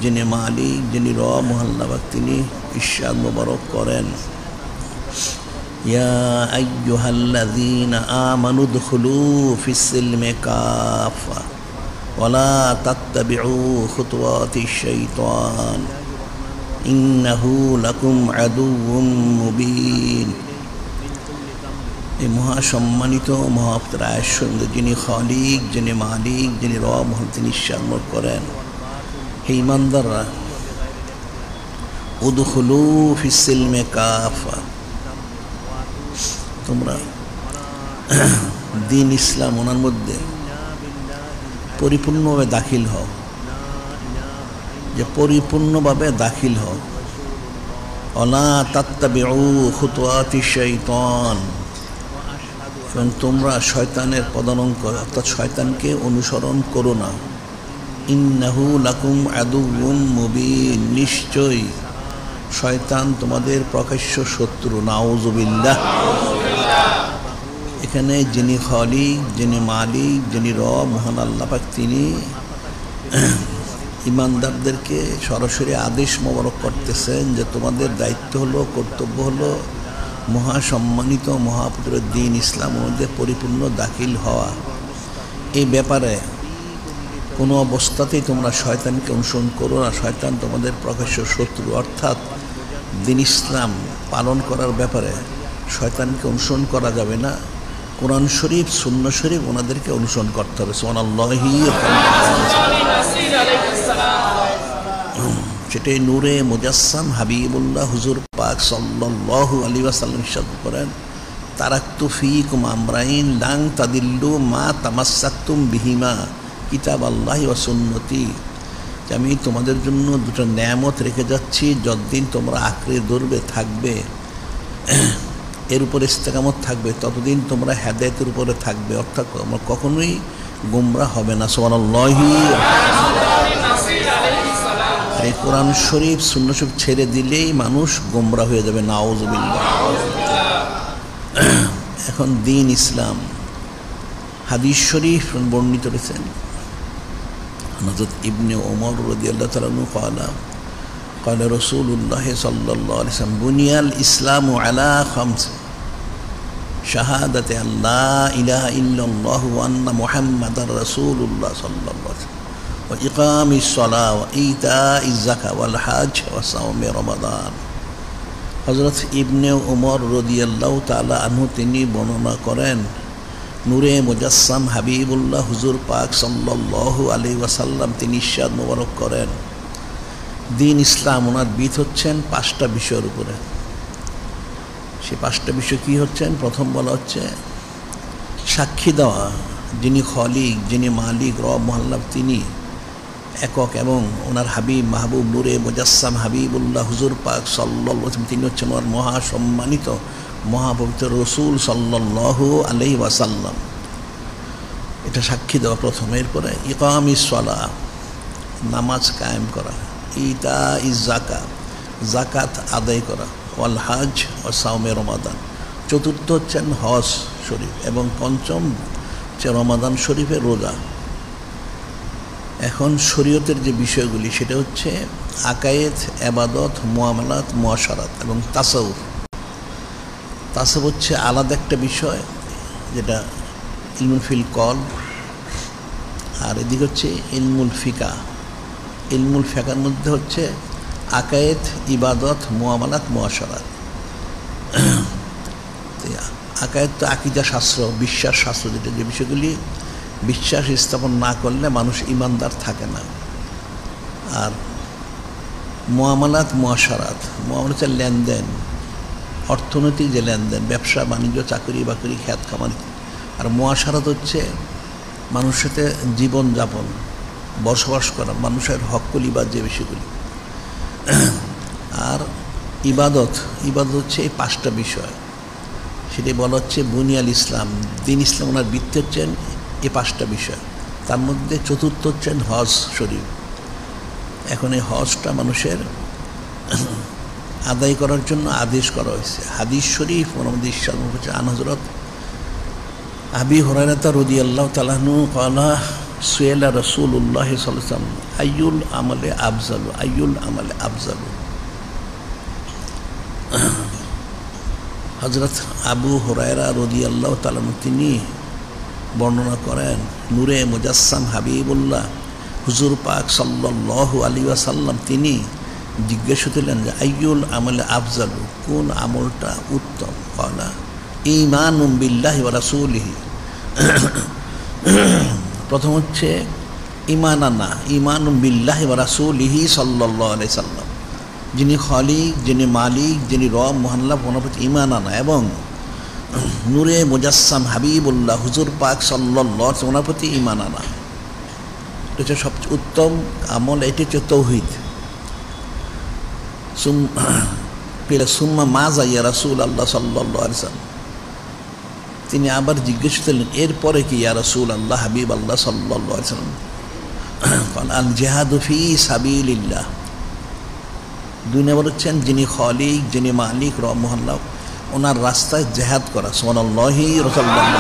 যিনি মালিক, যিনি রব, মহাল্লাবাক তিনি ইরশাদ মোবারক করেন, ইয়া আইয়ুহাল্লাযীনা আমানু দুখুলু ফিস-সিলমি কাফা ওয়ালা তাত্তাবিউ খুতুওয়াতিশ শাইতান ইন্নাহু লাকুম আদুউম মুবিন। এই মহাসম্মানিত মহাপ্রায়ের সঙ্গে যিনি খালিক, যিনি মালিক, যিনি রব, তিনি ইরশাদ করেন, হে ঈমানদাররা, উদখুলু ফিস-সিলমি কাফা, তোমরা দ্বীন ইসলাম ওনার মধ্যে পরিপূর্ণভাবে দাখিল হও, যে পরিপূর্ণভাবে দাখিল হও। ওয়ালা তাত্তাবিউ খুতুওয়াতিশ শাইতান, এবং তোমরা শয়তানের পদাঙ্ক অর্থাৎ শয়তানকে অনুসরণ করো না। ইন্নাহু লাকুম আদুউম মুবিন, নিশ্চয়ই শয়তান তোমাদের প্রকাশ্য শত্রু। নাউযুবিল্লাহ। এখানে যিনি খালিক, যিনি মালিক, যিনি রব, মহান আল্লাহ পাক তিনি ঈমানদারদেরকে সরাসরি আদেশ মোবারক করতেছেন যে তোমাদের দায়িত্ব হলো, কর্তব্য হলো মহাসম্মানিত মহাপুত্র দ্বীন ইসলামের মধ্যে পরিপূর্ণ দাখিল হওয়া। এই ব্যাপারে কোনো অবস্থাতেই তোমরা শয়তানকে অনুসরণ করো না। শয়তান তোমাদের প্রকাশ্য শত্রু, অর্থাৎ দ্বীন ইসলাম পালন করার ব্যাপারে শয়তানকে অনুসরণ করা যাবে না। কোরআন শরীফ, সুন্নাহ শরীফ ওনাদেরকে অনুসরণ করতে হবে। সুবহানাল্লাহি। সেটাই নূরে মুজাসসাম হাবিবুল্লাহ হুজুর পাক সাল্লাল্লাহু আলাইহি ওয়াসাল্লাম ইরশাদ করেন, তারাকতু ফীকুম আমরাইন লান তাদিল্লু মা তামাসসাকতুম বিহিমা কিতাবাল্লাহি ওয়া সুন্নতি, যে আমি তোমাদের জন্য দুটো নেয়ামত রেখে যাচ্ছি, যতদিন তোমরা আঁকড়ে ধরবে, থাকবে, এর উপরে ইস্তেকামত থাকবে, ততদিন তোমরা হেদায়েতের উপরে থাকবে, অর্থাৎ তোমরা কখনোই গোমরাহ হবে না। সুবহানাল্লাহি। এই কোরআন শরীফ, সুন্নাহ শরীফ ছেড়ে দিলেই মানুষ গোমরাহ হয়ে যাবে। নাউযুবিল্লাহ। এখন দ্বীন ইসলাম হাদিস শরীফ বর্ণিত রয়েছেন, হযরত ইবনে ওমর রাদিয়াল্লাহু তাআলা আনহু قال رسول الله صلى الله عليه وسلم بني الإسلام على خمس شهادة أن لا إله إلا الله وأن محمد رسول الله صلى الله عليه وسلم وإقام الصلاة وإيتاء الزكاة والحج وصوم رمضان। হযরত ইবনে ওমর রাদিয়াল্লাহু তাআলা আনহু তিনি বর্ণনা করেন, নূরে মুজাসসাম হাবিবুল্লাহ হুজুর পাক সাল্লাল্লাহু আলাইহি ওয়াসাল্লাম তিনি ইরশাদ মোবারক করেন, দ্বীন ইসলাম ওনার বিধ হচ্ছেন 5টা বিষয়ের উপরে। সেই 5টা বিষয় কী হচ্ছেন? প্রথম বলা হচ্ছে সাক্ষী দেওয়া যিনি খালিক, যিনি মালিক, রব, মহাল্লাহ তিনি একক, এবং ওনার হাবিব মাহবুব নূরে মুজাসসাম হাবিবুল্লাহ হুজুর পাক সাল্লাল্লাহু আলাইহি ওয়াসাল্লাম তিনি হচ্ছেন ওনার মহাসম্মানিত মহাপবিত্র রসুল সাল্লাল্লাহু আলাইহি ওয়াসাল্লাম। এটা সাক্ষী দেওয়া প্রথম। এরপরে ইকামিস সালাহ, নামাজ কায়েম করা, ইতা ইজ জাকাত, জাকাত আদায় করা, ওয়াল হজ ও সাওমে রমাদান। চতুর্থ হচ্ছেন হজ শরীফ, এবং পঞ্চম হচ্ছে রমাদান শরীফের রোজা। এখন শরীয়তের যে বিষয়গুলি সেটা হচ্ছে আকায়েদ, এবাদত, মুআমালাত, মুআশারাত এবং তাসাউফ। তাসাউফ হচ্ছে আলাদা একটা বিষয়, যেটা ইলমুল ফিল কল, আর এদিকে হচ্ছে ইলমুল ফিকা। ইলমুল ফিকার মধ্যে হচ্ছে আকায়েদ, ইবাদত, মুআমালাত, মুআশারাত। আকায়েদ তো আকীদা শাস্ত্র, বিশ্বাস শাস্ত্র, যেটা যে বিষয়গুলি বিশ্বাস স্থাপন না করলে মানুষ ইমানদার থাকে না। আর মুআমালাত, মুআশারাত, মুআমালাত হচ্ছে লেনদেন, অর্থনৈতিক যে লেনদেন, ব্যবসা বাণিজ্য, চাকরি বাকরি, খ্যাত খামারি। আর মুআশারাত হচ্ছে মানুষের সাথে জীবনযাপন, বসবাস করা, মানুষের হক্কলিবাদ যে বিষয়গুলি। আর ইবাদত, ইবাদত হচ্ছে এই 5টা বিষয়, সেটাই বলা হচ্ছে বুনিয়াল ইসলাম। দ্বীন ইসলাম ওনার ভিত্তি হচ্ছেন এই 5টা বিষয়। তার মধ্যে চতুর্থ হচ্ছেন হজ শরীফ। এখন এই হজটা মানুষের আদায় করার জন্য আদেশ করা হয়েছে। হাদিস শরীফ মোহাম্মদ ইরশাদ হচ্ছে আন হযরত আবি হুরায়রা রাদিয়াল্লাহু তাআলা আনহু ক্বালা সুয়েলা রাসূলুল্লাহ সাল্লাল্লাহু আলাইহি ওয়াসাল্লাম আইয়ুল আমালে আফজালু, আইয়ুল আমালে আফজালু। হযরত আবু হুরায়রা রাদিয়াল্লাহু তাআলা তিনি বর্ণনা করেন, নূরে মুজাসসাম হাবিবুল্লাহ হুজুর পাক সাল্লাল্লাহু আলাইহি ওয়াসাল্লাম তিনি জিজ্ঞেস করলেন যে আইয়ুল আমালে আফজালু, কোন আমলটা উত্তম? ক্বালা ঈমানুম বিল্লাহি ওয়া রাসূলিহি। প্রথম হচ্ছে ঈমান আনা, ঈমানুম বিল্লাহি ওয়া রাসূলিহি সাল্লাল্লাহু আলাইহি সাল্লাম, যিনি খালিক, যিনি মালিক, যিনি রব মহাল্লা, ওনার প্রতি ঈমান আনা, এবং নূরে মুজাসসাম হাবিবুল্লাহ হুজুর পাক সাল্লাল্লাহু আলাইহি ওনার প্রতি ঈমান আনা। এটা হচ্ছে সবচেয়ে উত্তম আমল, এটি হচ্ছে তৌহিদ। সুম্মা মাজা ইয়া রাসূলুল্লাহ সাল্লাল্লাহু আলাইহি ওয়াসাল্লাম, তিনি আবার জিজ্ঞেস করলেন এরপরে কি ইয়া রাসূলুল্লাহ হাবিব আল্লাহ সাল্লাল্লাহু আলাইহি ওয়াসাল্লাম? আল জিহাদু ফি সাবিলিল্লাহ। দুই নম্বর হচ্ছেন যিনি খালিক, যিনি মালিক, রব মহল্লা, ওনার রাস্তায় জিহাদ করা। সুবহানাল্লাহি রাসূলুল্লাহ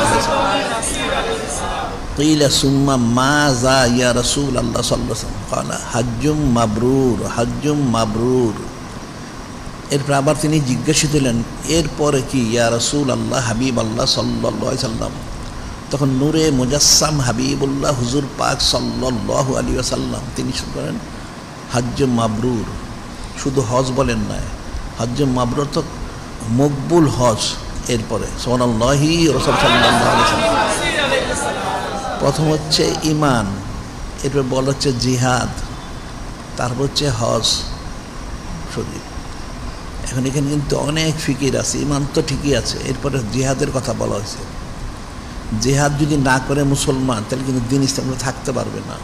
কিলা সুম্মা মাজা ইয়া রাসূলুল্লাহ সাল্লাল্লাহু আলাইহি ওয়াসাল্লাম? ক্বালা হাজ্জুম মাবরুর, হাজ্জুম মাবরুর। এরপর আবার তিনি জিজ্ঞেস দিলেন এরপরে কি ইয়া রাসূলুল্লাহ হাবিব আল্লাহ সাল্লাল্লাহু আলাইহি ওয়াসাল্লাম? তখন নূরে মুজাসসাম হাবিবুল্লাহ হুজুর পাক সাল্লাল্লাহু আলাইহি ওয়াসাল্লাম তিনি শুরু করেন হজ্জে মাবরুর। শুধু হজ বলেন না, হজ্জে মাবরুর তো মকবুল হজ। এরপরে সুবহানাল্লাহি রাসূল সাল্লাল্লাহু আলাইহি ওয়াসাল্লাম, প্রথম হচ্ছে ঈমান, এরপর বলা হচ্ছে জিহাদ, তারপর হচ্ছে হজ শরীফ। এখন এখানে কিন্তু অনেক ফিকির আছে। ঈমান তো ঠিকই আছে, এরপরে জিহাদের কথা বলা হয়েছে। জিহাদ যদি না করে মুসলমান, তাহলে কিন্তু দিন ইসলামে থাকতে পারবে না।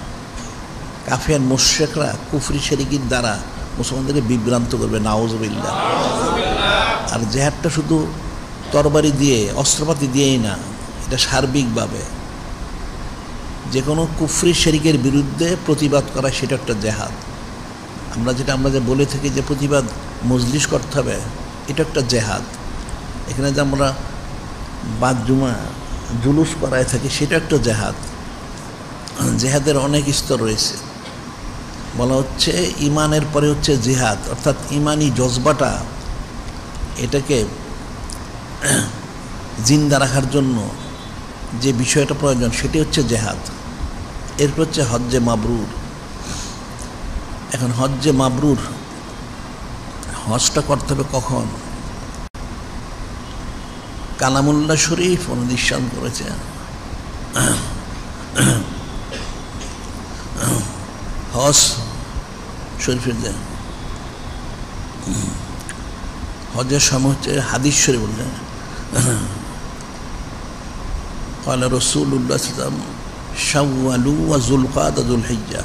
কাফির মুশরিকরা কুফরি শিরকির দ্বারা মুসলমানদেরকে বিভ্রান্ত করবে, নাউযুবিল্লাহ। আর জিহাদটা শুধু তরবারি দিয়ে, অস্ত্রপাতি দিয়েই না, এটা সার্বিকভাবে যে কোনো কুফরি শিরকের বিরুদ্ধে প্রতিবাদ করা, সেটা একটা জিহাদ। আমরা যে বলে থাকি যে প্রতিবাদ মজলিস করতে হবে, এটা একটা জিহাদ। এখানে যে আমরা বাদ জুমা জুলুস করায় থাকি, সেটা একটা জিহাদ। জিহাদের অনেক স্তর রয়েছে। বলা হচ্ছে ঈমানের পরে হচ্ছে জিহাদ, অর্থাৎ ঈমানি জজবাটা এটাকে জিন্দা রাখার জন্য যে বিষয়টা প্রয়োজন, সেটি হচ্ছে জিহাদ। এরপর হচ্ছে হজ্জে মাবরুর। এখন হজ্জে মাবরুর, হজটা করতে হবে কখন? কালামুল্লাহ শরীফ অনুদৃষ্টান্ত করেছে। হজ শরীফের যে হজের সময় হচ্ছে হাদিস শরীফ বলছে ক্বালা রাসূলুল্লাহ সাল্লাল্লাহু আলাইহি ওয়াসাল্লাম শাওয়ালু ওয়া যুলকাদা যুলহিজ্জা।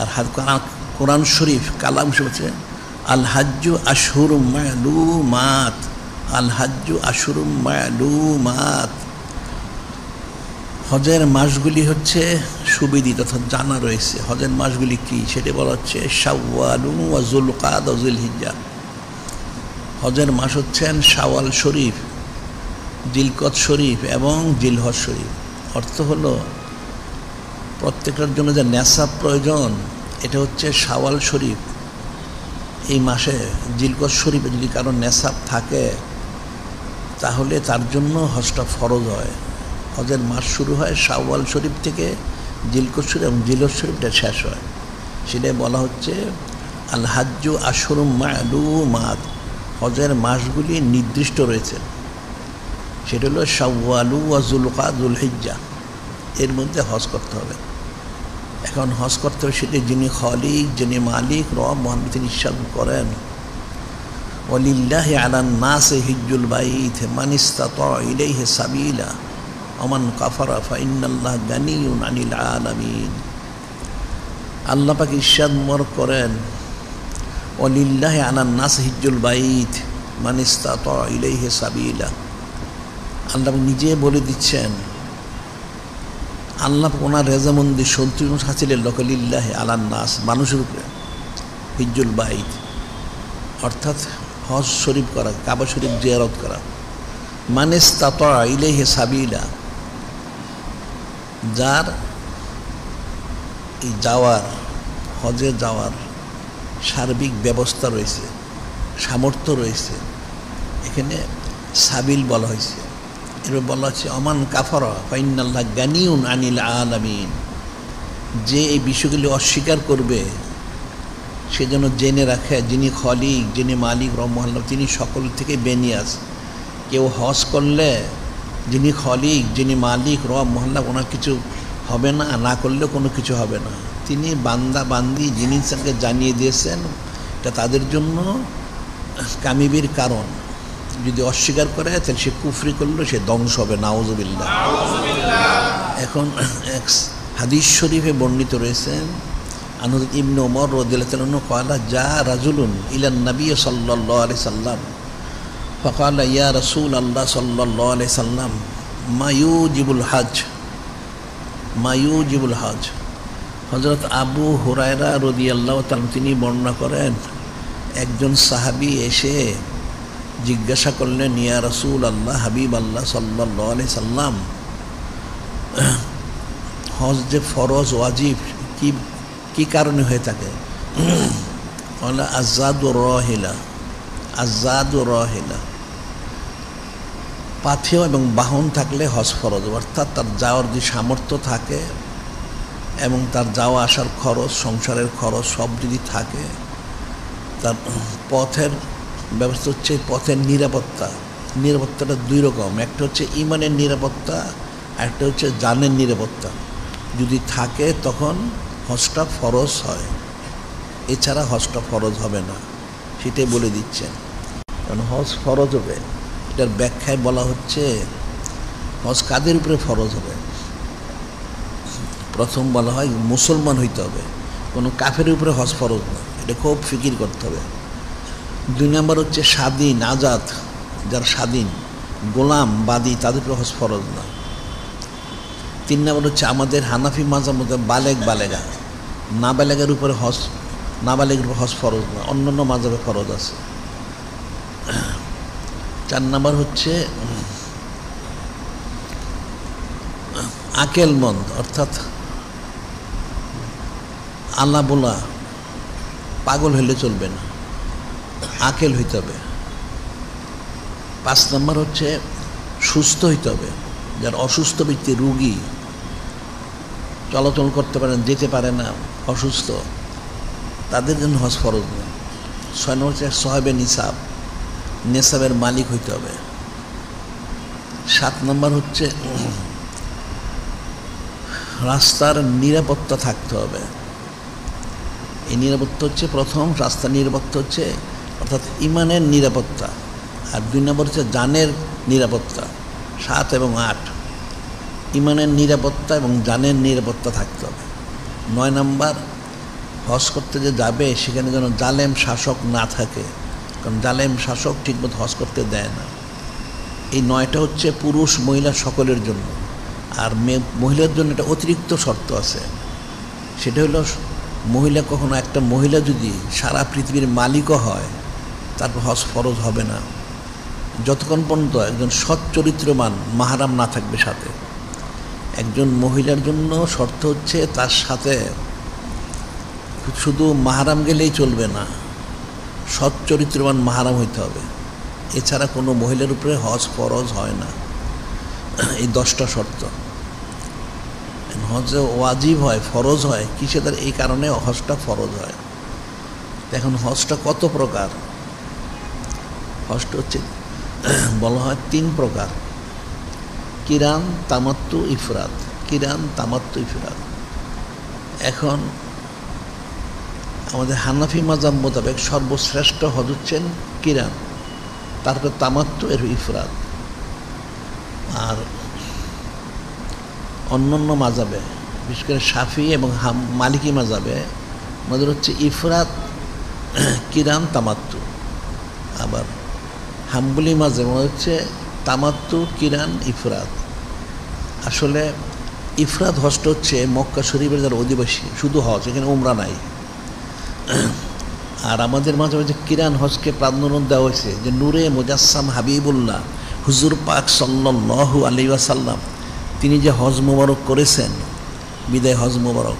আর কোরআন শরীফ কালাম শরীফ হচ্ছে আল হাজ্জু আশহুরুম মা'লুমাত, আল হাজ্জু আশহুরুম মা'লুমাত। হজের মাসগুলি হচ্ছে সুবিদিত, অর্থাৎ জানা রয়েছে। হজের মাসগুলি কি সেটা বলা হচ্ছে শাওয়ালু ওয়া যুলকাদা যুলহিজ্জা। হজের মাস হচ্ছেন শাওয়াল শরীফ, জিলকদ শরীফ এবং জিলহজ শরীফ। অর্থ হলো প্রত্যেকটার জন্য যে নেসাব প্রয়োজন, এটা হচ্ছে শাওয়াল শরীফ। এই মাসে জিলকদ শরীফে যদি কারো নেসাব থাকে, তাহলে তার জন্য হজটা ফরজ হয়। হজের মাস শুরু হয় শাওয়াল শরীফ থেকে, জিলকদ শরীফ এবং জিলহজ শরীফটা শেষ হয়। সেটাই বলা হচ্ছে আল হাজ্জু আশহুরুম মা'লুমাত। হজের মাসগুলি নির্দিষ্ট রয়েছে, সেটা হলো শাওয়ালু ওয়া যুলকাদা যুলহিজ্জা। এর মধ্যে হজ করতে হবে। এখন হজ করতে হবে সেটি যিনি খালিক, যিনি মালিক, রব মহান, তিনি ইরশাদ করেন ওয়ালিল্লাহি আলান নাসি হিজ্জুল বাইত মান ইসতাতা ইলাইহি সাবিলা ওয়া মান কাফারা ফাইন্নাল্লাহা গানিয়্যুন আনিল আলামিন। আল্লাহ পাক ইরশাদ করেন ওয়ালিল্লাহি আলান নাসি হিজ্জুল বাইত মান ইসতাতা ইলাইহি সাবিলা। আল্লাহ নিজে বলে দিচ্ছেন, আল্লাহ ওনার রেজামন্দি সন্তুষ্ট হাসিলের লকলিল্লাহি আলান নাস, মানুষের উপরে হিজ্জুল বাইত, অর্থাৎ হজ শরীফ করা, কাবা শরীফ জিয়ারত করা। মান ইসতাতা ইলাইহি সাবিলা, যার এই যাওয়ার হজে যাওয়ার সার্বিক ব্যবস্থা রয়েছে, সামর্থ্য রয়েছে, এখানে সাবিল বলা হয়েছে। এবার বলা হচ্ছে অমান কাফারা ফাইনাল্লাহ গানিউন আনিল আলামিন, যে এই বিষয়গুলি অস্বীকার করবে সে যেন জেনে রাখে যিনি খলিক, যিনি মালিক রহমাল্লাহ, তিনি সকল থেকে বেনিয়াস। কেউ হজ করলে যিনি খলিক, যিনি মালিক রহমাল্লাহ, ওনার কিছু হবে না, না করলেও কোনো কিছু হবে না। তিনি বান্দা বান্দি যিনি তাকে জানিয়ে দিয়েছেন, এটা তাদের জন্য কামিবির কারণ। যদি অস্বীকার করে তাহলে সে কুফরি করলো, সে ধ্বংস হবে, নাউজুবিল্লাহ। এখন এক হাদিস শরীফে বর্ণিত রয়েছেন আনহযরত ইবনে ওমর রাদিয়াল্লাহু তাআলা আনহু ক্বালা জা রাজুলুন ইলান নবী সাল্লাল্লাহু আলাইহি সাল্লাম ফাকালা ইয়া রাসূলাল্লাহ সাল্লাল্লাহু আলাইহি সাল্লাম মা ইউজিবুল হজ। হযরত আবু হুরায়রা রাদিয়াল্লাহু তাআলা তিনি বর্ণনা করেন, একজন সাহাবী এসে জিজ্ঞাসা করলেন, ইয়া রাসূলাল্লাহ, হাবিব আল্লাহ সাল্লাল্লাহু আলাইহি সাল্লাম, হজ যে ফরজ ওয়াজিব কি কারণে হয়ে থাকে? বলে আজাদু রহিলা, পাথেয় এবং বাহন থাকলে হজ ফরজ, অর্থাৎ তার যাওয়ার যে সামর্থ্য থাকে এবং তার যাওয়া আসার খরচ, সংসারের খরচ সব যদি থাকে, তার পথের ব্যবস্থা হচ্ছে পথের নিরাপত্তাটা দুই রকম। একটা হচ্ছে ইমানের নিরাপত্তা, একটা হচ্ছে জানের নিরাপত্তা। যদি থাকে তখন হজটা ফরজ হয়, এছাড়া হজটা ফরজ হবে না, সেটাই বলে দিচ্ছেন। কারণ হজ ফরজ হবে, এটার ব্যাখ্যায় বলা হচ্ছে হজ কাদের উপরে ফরজ হবে। প্রথম বলা হয় মুসলমান হইতে হবে, কোনো কাফের উপরে হজ ফরজ না, এটা খুব ফিকির করতে হবে। দুই নম্বর হচ্ছে স্বাধীন, আজাদ, যারা স্বাধীন, গোলাম বাদী, তাদের উপরে হজ ফরজ না। তিন নম্বর হচ্ছে আমাদের হানাফি মাযহাব মতে বালেগা, নাবালেগের উপরে হজ ফরজ না, অন্যান্য মাযহাবে ফরজ আছে। চার নম্বর হচ্ছে আকেলমন্দ, অর্থাৎ আল্লাহ বলা পাগল হলে চলবে না, আকেল হইতে হবে। পাঁচ নম্বর হচ্ছে সুস্থ হইতে হবে, যার অসুস্থ ব্যক্তি, রুগী, চলাচল করতে পারে না, যেতে পারে না, অসুস্থ, তাদের জন্য হজ ফরজ না। ছয় নম্বর হচ্ছে সাহেবে নেসাবের মালিক হইতে হবে। সাত নম্বর হচ্ছে রাস্তার নিরাপত্তা থাকতে হবে। এই নিরাপত্তা হচ্ছে প্রথম, রাস্তার নিরাপত্তা হচ্ছে অর্থাৎ ইমানের নিরাপত্তা, আর দুই নম্বর হচ্ছে জানের নিরাপত্তা। 7 এবং 8 ইমানের নিরাপত্তা এবং জানের নিরাপত্তা থাকতে হবে। 9 নম্বর হজ করতে যে যাবে সেখানে যেন জালেম শাসক না থাকে, কারণ জালেম শাসক ঠিকমতো হজ করতে দেয় না। এই 9টা হচ্ছে পুরুষ মহিলা সকলের জন্য। আর মহিলার জন্য একটা অতিরিক্ত শর্ত আছে, সেটা হলো মহিলা কখনো, একটা মহিলা যদি সারা পৃথিবীর মালিকও হয় তারপর হজ ফরজ হবে না, যতক্ষণ পর্যন্ত একজন সৎ চরিত্রবান মাহারাম না থাকবে সাথে। একজন মহিলার জন্য শর্ত হচ্ছে তার সাথে শুধু মাহারাম গেলেই চলবে না, সৎ চরিত্রবান মাহারাম হইতে হবে, এছাড়া কোনো মহিলার উপরে হজ ফরজ হয় না। এই 10টা শর্ত। হজ ওয়াজিব হয়, ফরজ হয় কিসে? তার এই কারণে হজটা ফরজ হয়। এখন হজটা কত প্রকার? হজটা হচ্ছে বলা হয় 3 প্রকার: কিরান, তামাত্তু, ইফরাদ। কিরান, তামাত্তু, ইফরাদ। এখন আমাদের হানাফি মাযহাব মোতাবেক সর্বশ্রেষ্ঠ হজ হচ্ছেন কিরান, তারপর তামাত্তু, এর ইফরাদ। আর অন্যান্য মাযহাবে, বিশেষ করে শাফি এবং মালিকি মাযহাবে আমাদের হচ্ছে ইফরাদ, কিরান, তামাত্তু। আবার হাম্বলি মাযহাবে হচ্ছে তামাত্তু, কিরান, ইফরাদ। আসলে ইফরাদ হজটা হচ্ছে মক্কা শরীফের যারা অধিবাসী, শুধু হজ, এখানে উমরা নাই। আর আমাদের মাঝে মাঝে কিরান হজকে প্রাধান্য দেওয়া হয়েছে, যে নূরে মুজাসসাম হাবিবুল্লাহ হুজুর পাক সাল্লাল্লাহু আলাইহি ওয়াসাল্লাম তিনি যে হজ মোবারক করেছেন, বিদায় হজ মোবারক,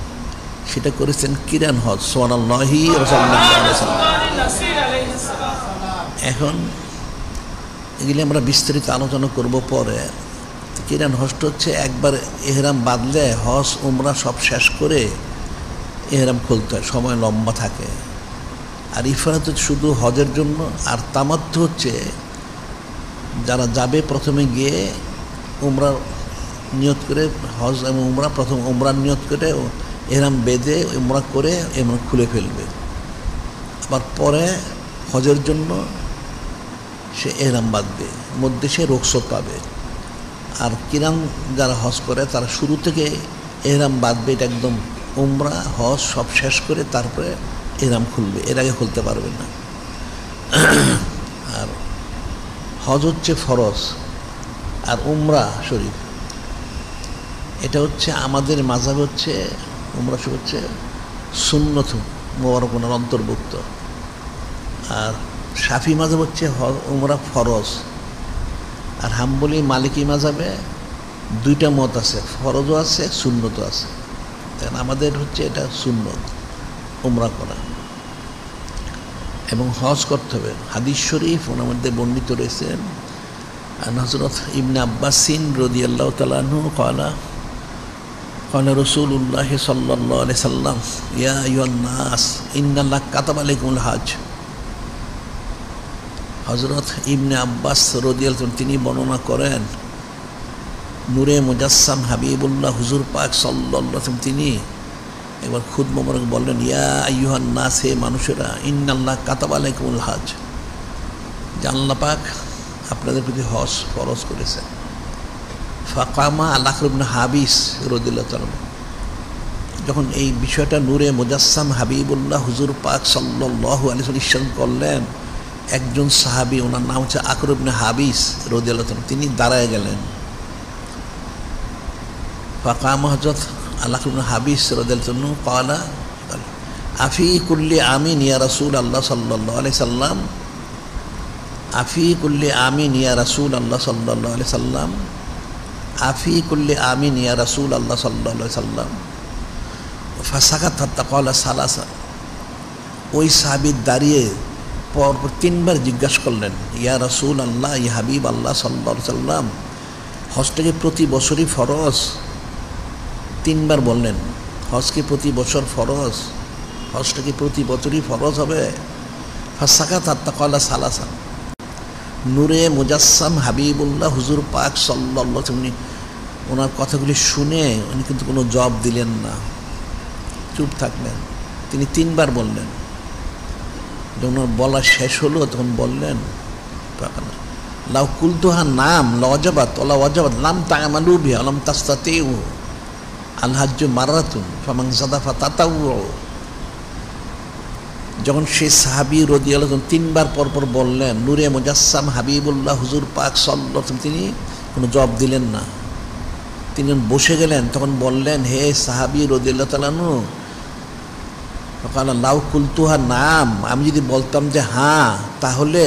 সেটা করেছেন কিরান হজ। সুবহানাল্লাহি ওয়া সাল্লাল্লাহু আলাইহি ওয়াসাল্লাম। এখন এগুলি আমরা বিস্তারিত আলোচনা করব পরে। কিরান হজটা হচ্ছে একবার এহরাম বাঁধলে হজ উমরা সব শেষ করে এহরাম খুলতে হয়, সময় লম্বা থাকে। আর ইফরাত শুধু হজের জন্য, আর তামাত্তু হচ্ছে যারা যাবে প্রথমে গিয়ে উমরা নিয়ত করে, হজ এবং উমরা প্রথম উমরার নিয়ত করে এহরাম বেঁধে উমরা করে এমরা খুলে ফেলবে, আবার পরে হজের জন্য সে এহরাম বাঁধবে, মধ্যে সে রুখসত পাবে। আর কিরাম যারা হজ করে তারা শুরু থেকে এহরাম বাঁধবে, এটা একদম উমরা হজ সব শেষ করে তারপরে এহরাম খুলবে, এর আগে খুলতে পারবে না। আর হজ হচ্ছে ফরজ, আর উমরা শরীফ এটা হচ্ছে আমাদের মাযহাব, হচ্ছে উমরা শরীফ হচ্ছে সুন্নত মুবারাকার অন্তর্ভুক্ত। আর শাফি মাযহাব হচ্ছে উমরা ফরজ। আর হাম্বলি মালিকি মাযহাবে দুইটা মত আছে, ফরজও আছে সুন্নতও আছে। আমাদের হচ্ছে এটা সুন্নত উমরা করা এবং হজ করতে হবে। হাদিস শরীফ ওনার মধ্যে বর্ণিত রয়েছেন, হযরত ইবনে আব্বাসিন রাদিয়াল্লাহু তাআলা আনহু ক্বালা ক্বালা রাসূলুল্লাহ সাল্লাল্লাহু আলাইহি সাল্লাম ইয়া আইয়ুহান নাস ইন্নাল্লাহ কাতাবা আলাইকুমুল হজ। হযরত ইবনে আব্বাস রাদিয়াল্লাহু তাআলা তিনি বর্ণনা করেন, নূরে মুজাসসাম হাবিবুল্লাহ হুজুর পাক সাল্লাল্লাহু আলাইহি ওয়াসাল্লাম তিনি একবার খুদ মোবারক বললেন, ইয়া আইয়ুহান নাস, হে মানুষেরা, ইন্নাল্লাহ কাতাবা আলাইকুমুল হজ, যে আল্লাহ পাক আপনাদের প্রতি হজ ফরজ করেছেন। ফাকামা আল-আকর ইবনে হাবিস রাদিয়াল্লাহু তাআলা, যখন এই বিষয়টা নূরে মুজাসসাম হাবিবুল্লাহ হুজুর পাক সাল্লাল্লাহু আলাইহি ওয়াসাল্লাম ইরশাদ করলেন, একজন সাহাবী, ওনার নাম হচ্ছে আকর ইবনে হাবিস রাদিয়াল্লাহু তাআলা, তিনি দাঁড়ায় গেলেন। ফাকামা হযরত আল-আকর ইবনে হাবিস রাদিয়াল্লাহু তাআলা ক্বালা আফি কুল্লি আমিন ইয়া রাসূলুল্লাহ সাল্লাল্লাহু আলাইহি সাল্লাম, আফি কুল্লি আমিন ইয়া রাসূলুল্লাহ সাল্লাল্লাহু আলাইহি সাল্লাম, আফি কুল্লি আমিন ইয়া রাসূলুল্লাহ সাল্লাল্লাহু আলাইহি সাল্লাম। ফাসাকাত হাত্তা ক্বালা সালাসা, ওই সাহাবী দাঁড়িয়ে পরপর তিনবার জিজ্ঞাসা করলেন, ইয়া রাসূলুল্লাহ, ইয়া হাবিব আল্লাহ সাল্লাল্লাহু আলাইহি সাল্লাম, হজটা কি প্রতি বছরই ফরজ? তিনবার বললেন, হজ কি প্রতি বছর ফরজ? হজটা কি প্রতি বছরই ফরজ হবে? ফাসাকাত হাত্তা ক্বালা সালাসা, নূরে মুজাসসাম হাবিবুল্লাহ হুজুর পাক সাল্লাল্লাহু আলাইহি ওয়াসাল্লাম ওনার কথাগুলি শুনে উনি কিন্তু কোনো জবাব দিলেন না, চুপ থাকলেন। তিনি তিনবার বললেন, যখন বলা শেষ হলো তখন বললেন, লাউ কুলতুহা নাম লাওয়াজাবাত ওয়া লাওয়াজাবাত লাম তা'মালু বিহা লাম তাস্তাতিউ আল হাজ্জু মাররাতুন ফামান যাদা ফাতাতাউ। যখন সেই সাহাবী রাদিয়াল্লাহু আনহু তিনবার পরপর বললেন, নূরে মুজাসসাম হাবিবুল্লাহ হুজুর পাক সাল্লাল্লাহু আলাইহি ওয়াসাল্লাম তিনি কোনো জবাব দিলেন না, তিনি বসে গেলেন। তখন বললেন, হে সাহাবী রাদিয়াল্লাহু তাআলা আনহু, লাউ কুলতুহা নাম, আমি যদি বলতাম যে হ্যাঁ, তাহলে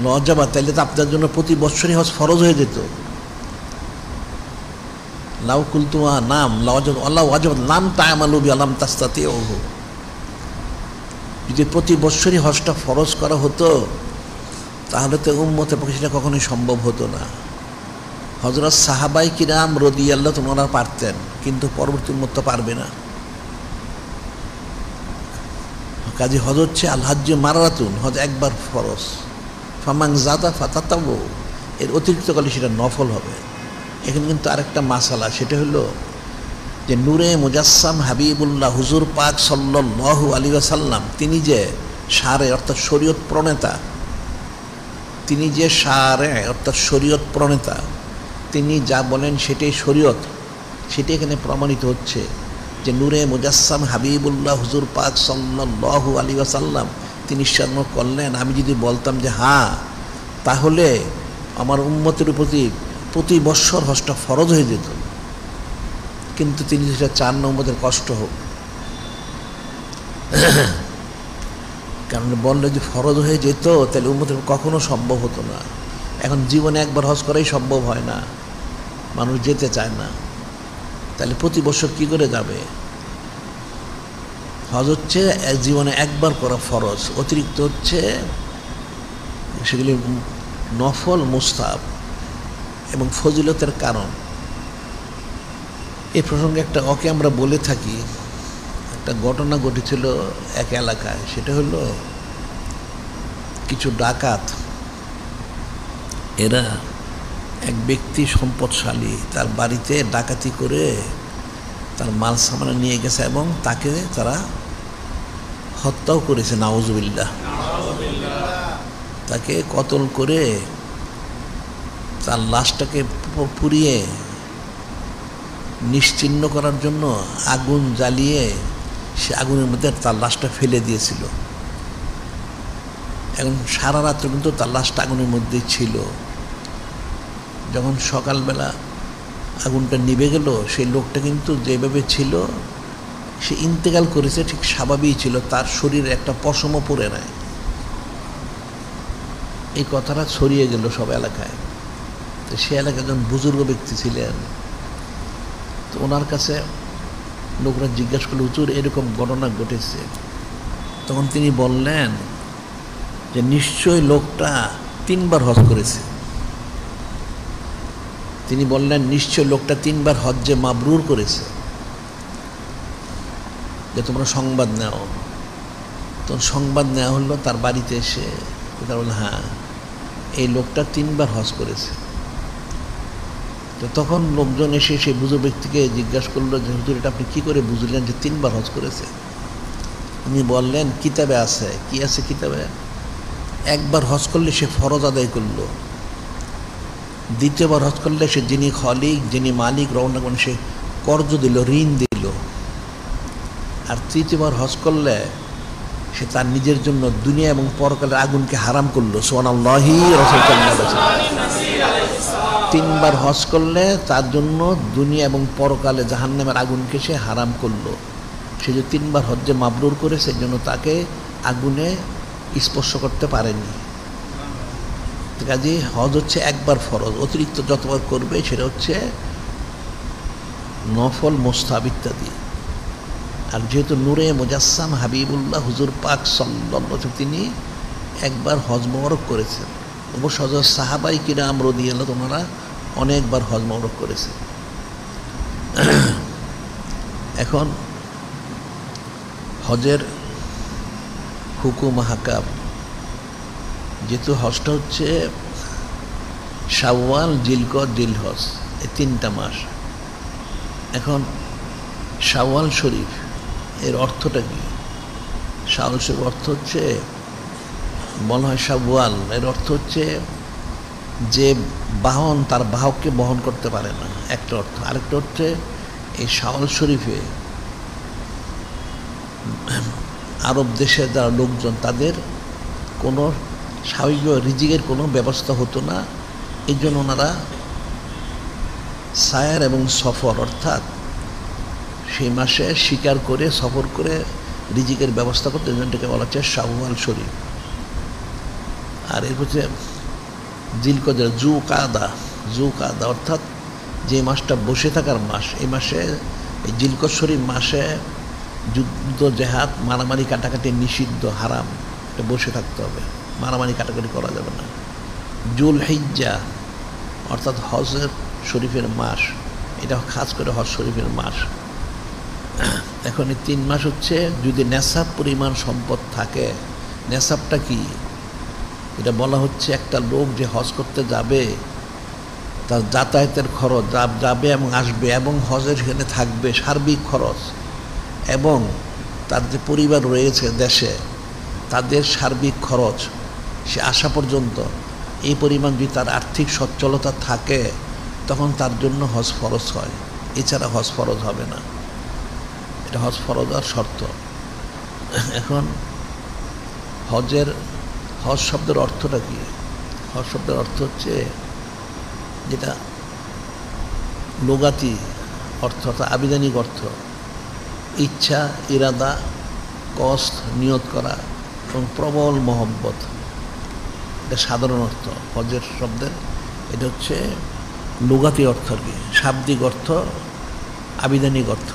লজাবা, তাইলে তো আপনার জন্য প্রতি বছরই হজ ফরজ হয়ে যেত। লাউ কুলতুহা নাম লাওয়াজাবাত আল্লাহ ওয়াজাবাত লাম তা'মালু বিহা লাম তাস্তাতিউ, যদি প্রতি বছরই হজটা ফরজ করা হতো তাহলে তো উম্মতের পক্ষে সেটা কখনোই সম্ভব হতো না। হযরত সাহাবায়ে কিরাম রাদিয়াল্লাহু তাআলা ওনারা পারতেন, কিন্তু পরবর্তী উম্মত তো পারবে না। কাজী হজ হচ্ছে আল হাজ্জু মাররাতুন, হজ একবার ফরজ, ফামান যাদা ফাতাতাউ, এর অতিরিক্ত করলে সেটা নফল হবে। এখানে কিন্তু আরেকটা মাসালা, সেটা হলো যে নূরে মুজাসসাম হাবিবুল্লাহ হুজুর পাক সাল্লাল্লাহু আলাইহি ওয়াসাল্লাম তিনি যে শারে অর্থাৎ শরীয়ত প্রণেতা, তিনি যে শারে অর্থাৎ শরীয়ত প্রণেতা, তিনি যা বলেন সেটাই শরীয়ত, সেটা এখানে প্রমাণিত হচ্ছে যে নূরে মুজাসসাম হাবিবুল্লাহ হুজুর পাক সাল্লাল্লাহু আলাইহি ওয়াসাল্লাম তিনি ইরশাদ করলেন, আমি যদি বলতাম যে হ্যাঁ, তাহলে আমার উম্মতের প্রতি প্রতি বৎসর হজটা ফরজ হয়ে যেত, কিন্তু তিনি সেটা চান না উম্মতের কষ্ট হোক। কারণ বললে যে ফরজ হয়ে যেত তাহলে উম্মতের কখনো সম্ভব হতো না। এখন জীবনে একবার হজ করাই সম্ভব হয় না, মানুষ যেতে চায় না। তাহলে প্রতি বছর কী করে যাবে? হজ হচ্ছে জীবনে একবার করা ফরজ, অতিরিক্ত হচ্ছে সেগুলি নফল, মুস্তাহাব এবং ফজিলতের কারণ। এই প্রসঙ্গে ওকে আমরা বলে থাকি, একটা ঘটনা ঘটেছিল এক এলাকায়। সেটা হলো কিছু ডাকাত, এরা এক ব্যক্তি সম্পদশালী, তার বাড়িতে ডাকাতি করে তার মাল সামান নিয়ে গেছে এবং তাকে তারা হত্যাও করেছে। নাউজুবিল্লাহ। তাকে কতল করে তার লাশটাকে পুড়িয়ে নিশ্চিহ্ন করার জন্য আগুন জ্বালিয়ে সে আগুনের মধ্যে তার লাশটা ফেলে দিয়েছিল। এখন সারা রাত্র কিন্তু তার লাশটা আগুনের মধ্যেই ছিল। যখন সকালবেলা আগুনটা নিভে গেল, সেই লোকটা কিন্তু যেভাবে ছিল সে ইন্তেকাল করেছে ঠিক স্বাভাবিক ছিল, তার শরীরে একটা পশমও পড়ে নেয়। এই কথাটা ছড়িয়ে গেল সব এলাকায়। তো সে এলাকায় একজন বুজুর্গ ব্যক্তি ছিলেন। তো ওনার কাছে লোকরা জিজ্ঞাসা করলো, হুজুর এরকম ঘটনা ঘটেছে। তখন তিনি বললেন যে নিশ্চয় লোকটা 3 বার হজ করেছে। তিনি বললেন নিশ্চয় লোকটা 3 বার হজ্জে মাবরুর করেছে, যে তোমরা সংবাদ নাও। তখন সংবাদ নেওয়া হলো তার বাড়িতে এসে। তারা বলল হ্যাঁ, এই লোকটা 3 বার হজ করেছে। তো তখন লোকজন এসে সেই বুজুর্গ ব্যক্তিকে জিজ্ঞাসা করলো যে হুজুর এটা আপনি কী করে বুঝলেন যে 3 বার হজ করেছে? উনি বললেন কিতাবে আছে। কি আছে কিতাবে? একবার হজ করলে সে ফরজ আদায় করলো, দ্বিতীয়বার হজ করলে সে যিনি খলিক, যিনি মালিক রওনা করেন সে কর্জ দিল, ঋণ দিল, আর তৃতীয়বার হজ করলে সে তার নিজের জন্য দুনিয়া এবং পরকালের আগুনকে হারাম করলো। সুবহানাল্লাহি। রাসূল সাল্লাল্লাহু আলাইহি ওয়াসাল্লাম 3 বার হজ করলে তার জন্য দুনিয়া এবং পরকালে জাহান্নামের আগুনকে সে হারাম করলো। সে যে 3 বার হজ্জে মাবরুর করে, সেই জন্য তাকে আগুনে স্পর্শ করতে পারেনি। কাজে হজ হচ্ছে একবার ফরজ, অতিরিক্ত যতবার করবে সেটা হচ্ছে নফল, মুস্তাহাব ইত্যাদি। আর যেহেতু নূরে মুজাসসাম হাবিবুল্লাহ হুজুর পাক সাল্লাল্লাহু আলাইহি ওয়াসাল্লাম তিনি একবার হজ মোবারক করেছেন। অবশ্য হযরত সাহাবায়ে কিরাম রাদিয়াল্লাহু ওনারা অনেকবার হজ মোবারক করেছে। এখন হজের হুকুম আহকাম, যেহেতু হজটা হচ্ছে শাওয়াল, জিলকদ, জিলহজ, এই 3টা মাস। এখন শাওয়াল শরীফ এর অর্থটা কি? শাওয়াল শরীফ অর্থ হচ্ছে, বলা হয় শাওয়াল, এর অর্থ হচ্ছে যে বাহন তার বাহককে বহন করতে পারে না, একটা অর্থ। আরেকটা হচ্ছে এই শাওয়াল শরীফে আরব দেশের যারা লোকজন তাদের কোনো স্বাভাবিক রিজিকের কোনো ব্যবস্থা হতো না। এই জন্য ওনারা সায়ার এবং সফর, অর্থাৎ সেই মাসে শিকার করে সফর করে রিজিকের ব্যবস্থা করতে, এই জন্যটাকে বলা হচ্ছে শাওয়াল শরীফ। আর এর হচ্ছে জিলকদা, জুকাদা অর্থাৎ যে মাসটা বসে থাকার মাস। এই মাসে এই জিলকদ শরীফ মাসে যুদ্ধ, জেহাদ, মারামারি কাটাকাটি নিষিদ্ধ, হারাম। এটা বসে থাকতে হবে, মারামারি কাটাকাটি করা যাবে না। জুলহিজ্জা অর্থাৎ হজের শরীফের মাস, এটা খাস করে হজ শরীফের মাস। এখন এই 3 মাস হচ্ছে যদি নেশাব পরিমাণ সম্পদ থাকে। নেশাবটা কি? এটা বলা হচ্ছে একটা লোক যে হজ করতে যাবে তার যাতায়াতের খরচ, যাবে এবং আসবে এবং হজের সেখানে থাকবে সার্বিক খরচ, এবং তার যে পরিবার রয়েছে দেশে তাদের সার্বিক খরচ সে আসা পর্যন্ত, এই পরিমাণ যদি তার আর্থিক সচ্ছলতা থাকে তখন তার জন্য হজ ফরজ হয়। এছাড়া হজ ফরজ হবে না। এটা হজ ফরজ আর শর্ত। এখন হজ শব্দের অর্থটা কি? হজ শব্দের অর্থ হচ্ছে যেটা লুগাতি অর্থ, অর্থাৎ আবিধানিক অর্থ, ইচ্ছা, ইরাদা, কষ্ট, নিয়ত করা এবং প্রবল মহব্বত। এটা সাধারণ অর্থ হজের শব্দের। এটা হচ্ছে লুগাতি অর্থ কি, শাব্দিক অর্থ, আবিধানিক অর্থ।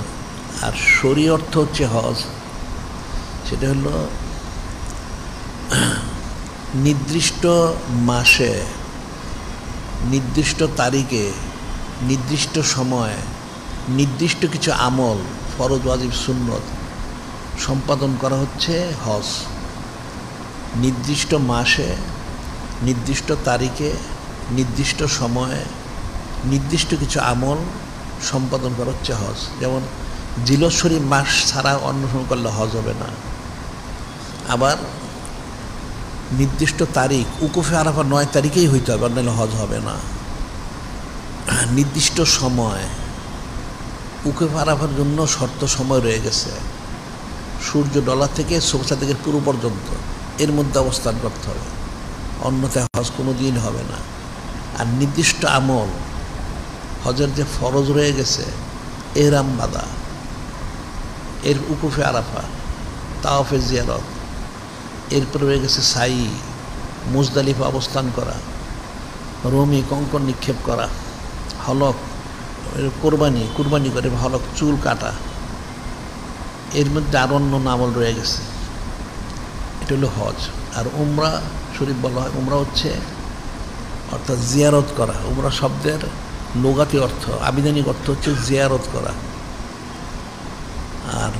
আর শরী অর্থ হচ্ছে হজ, সেটা হলো নির্দিষ্ট মাসে, নির্দিষ্ট তারিখে, নির্দিষ্ট সময়ে নির্দিষ্ট কিছু আমল, ফরজ, ওয়াজিব, সুন্নত সম্পাদন করা হচ্ছে হজ। নির্দিষ্ট মাসে, নির্দিষ্ট তারিখে, নির্দিষ্ট সময়ে নির্দিষ্ট কিছু আমল সম্পাদন করা হচ্ছে হজ। যেমন জিলহজ শরীফ মাস ছাড়া অন্য সময় করলে হজ হবে না। আবার নির্দিষ্ট তারিখ, উকুফে আরাফা 9 তারিখেই হইতে হবে, অন্য হজ হবে না। নির্দিষ্ট সময়, উকুফে আরাফার জন্য শর্ত সময় রয়ে গেছে, সূর্য ডলা থেকে সুবহা থেকে পুরো পর্যন্ত, এর মধ্যে অবস্থান করতে হবে, অন্যথায় হজ কোনো দিন হবে না। আর নির্দিষ্ট আমল, হজের যে ফরজ রয়ে গেছে, এহরাম বাঁধা, এর উকুফে আরাফা, তাওয়াফে জিয়ারত, এরপরে রয়ে গেছে সাই, মুজদালিফা অবস্থান করা, রমি কঙ্কন নিক্ষেপ করা, হলক কুরবানি করে হলক চুল কাটা, এর মধ্যে আরও অন্য আমল রয়ে গেছে। এটা হলো হজ। আর উমরা শরীফ বলা হয়, উমরা হচ্ছে অর্থাৎ জিয়ারত করা। উমরা শব্দের লুগাতি অর্থ, আবিধানিক অর্থ হচ্ছে জিয়ারত করা। আর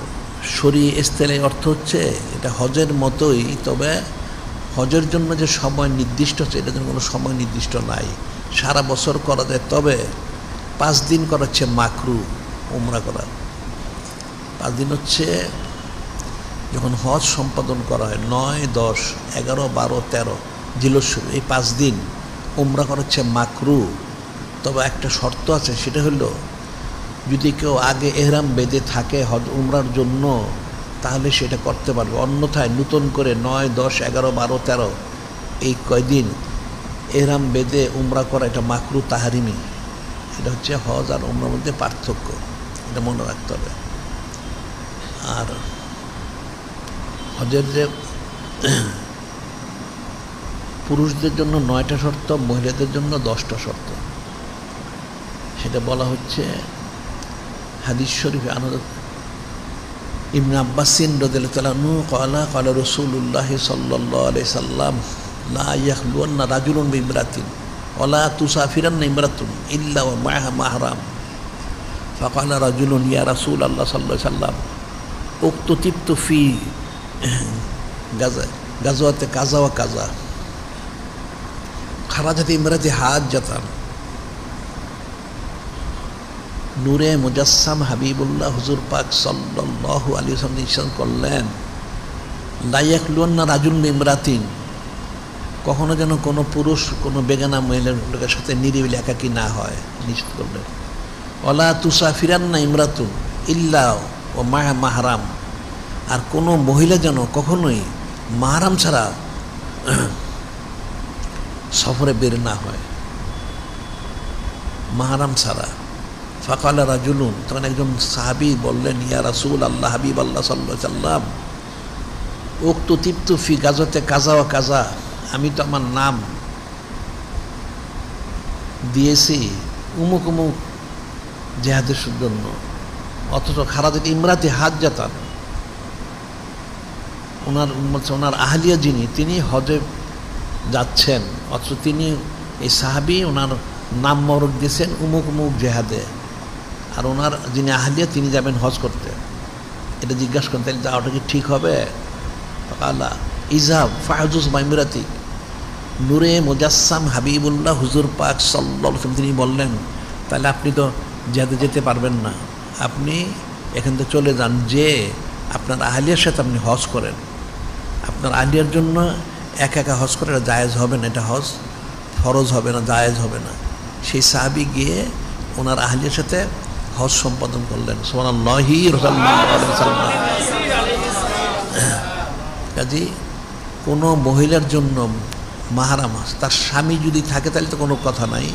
শরী ইস্তেলাই অর্থ হচ্ছে এটা হজের মতোই, তবে হজের জন্য যে সময় নির্দিষ্ট হচ্ছে, এটার জন্য কোনো সময় নির্দিষ্ট নাই, সারা বছর করা যায়। তবে 5 দিন করা হচ্ছে মাকরু, উমরা করা 5 দিন হচ্ছে যখন হজ সম্পাদন করা হয়, 9, 10, 11, 12, 13 জিলহজ শরীফ, এই 5 দিন উমরা করা হচ্ছে মাকরু। তবে একটা শর্ত আছে, সেটা হলো যদি কেউ আগে এহরাম বেঁধে থাকে হজ উমরার জন্য, তাহলে সেটা করতে পারবে। অন্যথায় নতুন করে 9, 10, 11, 12, 13 এই কয়দিন এহরাম বেঁধে উমরা করা, এটা মাকরু তাহারিমি। এটা হচ্ছে হজ আর উমরার মধ্যে পার্থক্য, এটা মনে রাখতে হবে। আর হজের যে পুরুষদের জন্য 9টা শর্ত, মহিলাদের জন্য 10টা শর্ত, সেটা বলা হচ্ছে হাদিস শরীফে। ইবনে আব্বাসিন রাদিয়াল্লাহু তাআলা আনহু ক্বালা রাসূলুল্লাহ সাল্লাল্লাহু আলাইহি সাল্লাম লা ইয়াখলুওয়ান্না রাজুলুন বিইমরাতিন ওয়ালা তুসাফিরান্না ইমরাতুন ইল্লা ওয়া মা'আহা মাহরাম। ফাকালা রাজুলুন ইয়া রাসূলাল্লাহ সাল্লাল্লাহু আলাইহি সাল্লাম উক্তুতিবতু ফি গাজওয়াতে কাযা ওয়া কাযা খারাজাত ইমরাতি হাজ্জাতান। নূরে মুজাসসাম হাবিবুল্লাহ হুজুর পাক সাল্লাল্লাহু আলাইহি ওয়াসাল্লাম ইরশাদ করলেন, লা ইয়াখলুওয়ান্না রাজুলুন ইমরাতিন, কখনো যেন কোনো পুরুষ কোনো বেগানা মহিলার লোকের সাথে নিরিবিলি একাকী না হয়, নিষেধ করলেন। ওয়ালা তুসাফিরান্না ইমরাতুন ইল্লা ওয়া মা'আহা মাহরাম, আর কোনো মহিলা যেন কখনোই মাহরাম ছাড়া সফরে বের না হয়, মাহরাম ছাড়া। ফাকালা রাজুলুন, তখন একজন সাহাবী বললেন, ইয়া রাসূল আল্লাহ, হাবিব আল্লাহ সাল্লাল্লাহু আলাইহি সাল্লাম, উক্তুতিবতু ফি গাজওয়াতে কাযা ওয়া কাযা, আমি তো আমার নাম দিয়েছি উমুক উমুক জেহাদের জন্য, অথচ খারাজাত ইমরাতি হাজ্জাতান, ওনার আহলিয়া যিনি, তিনি হজে যাচ্ছেন, অথচ তিনি এই সাহাবী ওনার নাম মরক দিয়েছেন উমুক উমুক জেহাদে, আর ওনার যিনি আহলিয়া তিনি যাবেন হজ করতে। এটা জিজ্ঞাসা করেন, তাহলে যাওয়াটা কি ঠিক হবে? আল্লাহ ইজাব ফাহজুজ মাইমরাতি। নূরে মুজাসসাম হাবিবুল্লাহ হুজুর পাক সাল্লাল্লাহু আলাইহি ওয়াসাল্লাম তিনি বললেন, তাহলে আপনি তো জেহাদে যেতে পারবেন না, আপনি এখান থেকে চলে যান, যে আপনার আহলিয়ার সাথে আপনি হজ করেন। আপনার আহলিয়ার জন্য একা একা হজ করে এটা জায়েজ হবে না, এটা হজ ফরজ হবে না, জায়েজ হবে না। সেই সাহাবী গিয়ে ওনার আহলিয়ার সাথে হজ সম্পাদন করলেন। সুবহানাল্লাহি সাল্লাল্লাহু আলাইহি ওয়াসাল্লাম। কাজী কোনো মহিলার জন্য মাহরাম, তার স্বামী যদি থাকে তাহলে তো কোনো কথা নাই।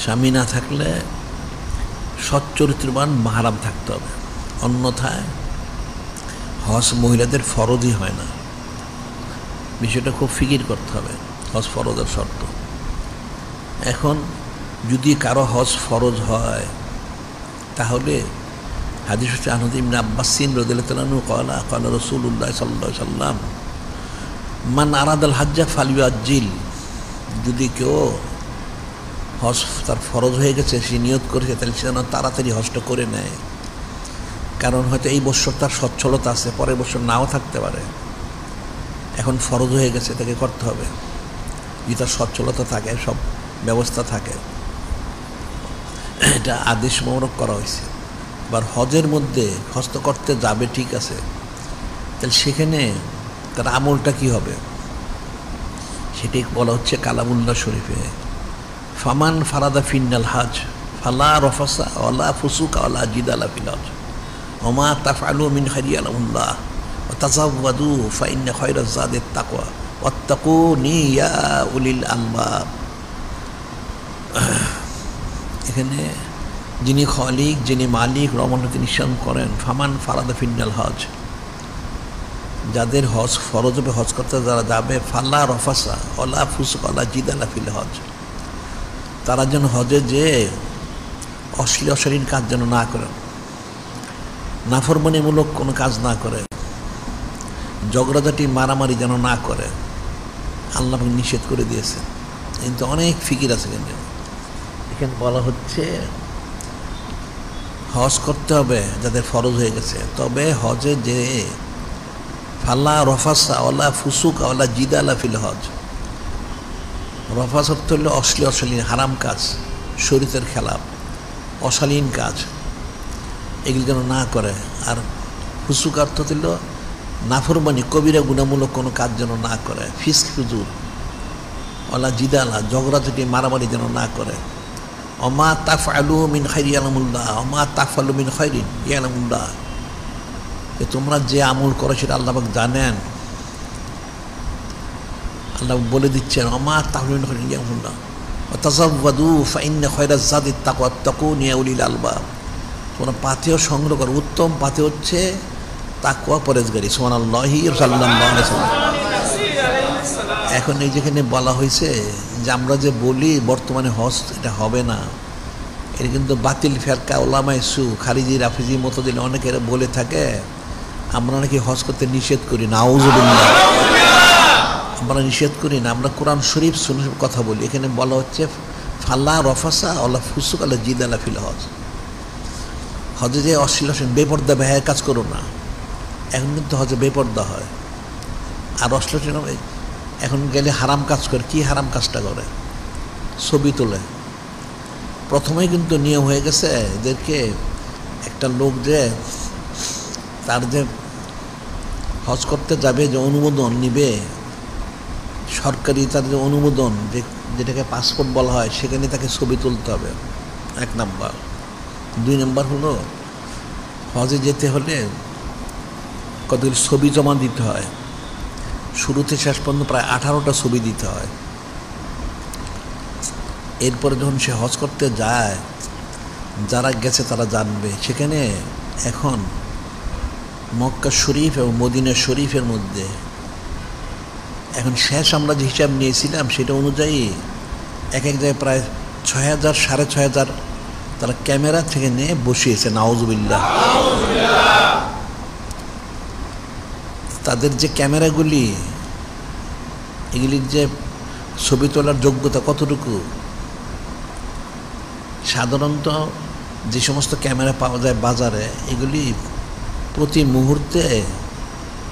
স্বামী না থাকলে সচ্চরিত্রবান মাহরাম থাকতে হবে, অন্যথায় হজ মহিলাদের ফরজই হয় না। বিষয়টা খুব ফিকির করতে হবে, হজ ফরজের শর্ত। এখন যদি কারো হজ ফরজ হয় তাহলে হাদিস হচ্ছে আনহু ইবনে আব্বাসিন রাদিয়াল্লাহু তাআলা আনহু ক্বালা ক্বালা রাসূলুল্লাহ সাল্লাল্লাহু আলাইহি সাল্লাম মান আরাদাল হাজ্জা ফালিউআজ্জিল, যদি কেউ হজ তার ফরজ হয়ে গেছে, সে নিয়ত করেছে, তাহলে সে যেন তাড়াতাড়ি হজটা করে নেয়। কারণ হয়তো এই বছর তার সচ্ছলতা আছে, পরের বছর নাও থাকতে পারে। এখন ফরজ হয়ে গেছে, তাকে করতে হবে। যদি তার সচ্ছলতা থাকে, সব ব্যবস্থা থাকে, এটা আদেশ মোবারক করা হয়েছে। আবার হজের মধ্যে হজ তো করতে যাবে, ঠিক আছে, তাহলে সেখানে তার আমলটা কি হবে সেটাই বলা হচ্ছে কালামুল্লাহ শরীফে, ফামান ফারাদা ফিন্নাল হাজ ফালা রফাসা ওয়ালা ফুসুকা ওয়ালা জিদালা ফিল হজ ওমা তাফআলু মিন খাইরি আলাহুল্লাহ ওয়া তাযাওয়াদু ফাইন্না খায়রাজ যাদিত তাকওয়া ওয়াত্তাকুনি ইয়া উলিল আলবাব। এখানে যিনি খালিক, যিনি মালিক, রহমানকে নিঃসরণ করেন, ফামান ফারাদা ফিন্নাল হজ, যাদের হজ ফরজ হবে, হজ করতে যারা যাবে, ফাল্লা রফাসা ওলা ফুসুক ওলা জিদালা ফিল হজ, তারা যেন হজে যে অশ্লীল কাজ যেন না করেন, নাফরমানিমূলক কোনো কাজ না করে, ঝগড়াঝাটি মারামারি যেন না করে, আল্লাহ নিষেধ করে দিয়েছে। কিন্তু অনেক ফিকির আছে, কিন্তু এখানে বলা হচ্ছে হজ করতে হবে যাদের ফরজ হয়ে গেছে, তবে হজে যে ফাল্লা রফাসা ওলা ফুসুক ওলা জিদালা ফিল হজ, রফাস অর্থ হলো অশ্লীল হারাম কাজ, শরীয়তের খেলাফ অশালীন কাজ, এগুলি যেন না করে। আর ফুসুক অর্থ হল নাফরমানি, কবিরা গুণামূলক কোনো কাজ যেন না করে, ফিস্ক ফুজুর ওলা জিদালা, ঝগড়াঝাটি মারামারি যেন না করে। ওমা তাফআলু মিন খাইরি ইয়ালামুল্লাহ ওমা তাফআলু মিন খাইরিন ইয়ালামুল্লাহ, তোমরা যে আমল করো সেটা আল্লাহ পাক জানেন। আল্লাহ বলে দিচ্ছেন ওমা তাফআলু মিন খাইরিন ইয়ালামুল্লাহ ওয়া তাযাওয়াদু ফাইন্না খায়রাজ যাদিত তাকওয়া ওয়াত্তাকুনি ইয়া উলিল আলবাব, তোমরা পাথেয় সংগ্রহ করো, উত্তম পাথেয় হচ্ছে তাকওয়া, পরেজগারি। সুবহানাল্লাহি সাল্লাল্লাহু আলাইহি ওয়াসাল্লাম। এখন এই যেখানে বলা হয়েছে যে আমরা যে বলি বর্তমানে হজ এটা হবে না, এটা কিন্তু বাতিল ফেরকা ওলামায়ে সু, খারিজি রাফিজি মুতাজিলি অনেকে বলে থাকে আমরা নাকি হজ করতে নিষেধ করি। নাউজুবিল্লাহ, আমরা নিষেধ করি না, আমরা কোরআন শরীফ সুন্নাহ কথা বলি। এখানে বলা হচ্ছে ফাল্লা রফাসা ওলা ফুসুক আলা জিদালা ফিল হজ, হজে যে অশ্লীল বেপর্দা বেহায় কাজ করো না। এখন কিন্তু হজে বেপর্দা হয়, আর অশ্লীল এখন গেলে হারাম কাজ করে। কি হারাম কাজটা করে? ছবি তোলে। প্রথমেই কিন্তু নিয়ম হয়ে গেছে এদেরকে, একটা লোক যে তার যে হজ করতে যাবে, যে অনুমোদন নিবে সরকারি, তার যে অনুমোদন, যেটাকে পাসপোর্ট বলা হয়, সেখানে তাকে ছবি তুলতে হবে, 1 নাম্বার। 2 নাম্বার হলো হজে যেতে হলে কতগুলি ছবি জমা দিতে হয়, শুরুতে শেষ পর্যন্ত প্রায় 18টা ছবি দিতে হয়। এরপরে যখন সে হজ করতে যায়, যারা গেছে তারা জানবে, সেখানে এখন মক্কা শরীফ এবং মদিনা শরীফের মধ্যে এখন শেষ আমরা যে হিসাব নিয়েছিলাম সেটা অনুযায়ী এক এক জায়গায় প্রায় 6000 6500 তারা ক্যামেরা থেকে নিয়ে বসিয়েছে। নাউজুবিল্লাহ। তাদের যে ক্যামেরাগুলি, এগুলির যে ছবি তোলার যোগ্যতা কতটুকু, সাধারণত যে সমস্ত ক্যামেরা পাওয়া যায় বাজারে, এগুলি প্রতি মুহূর্তে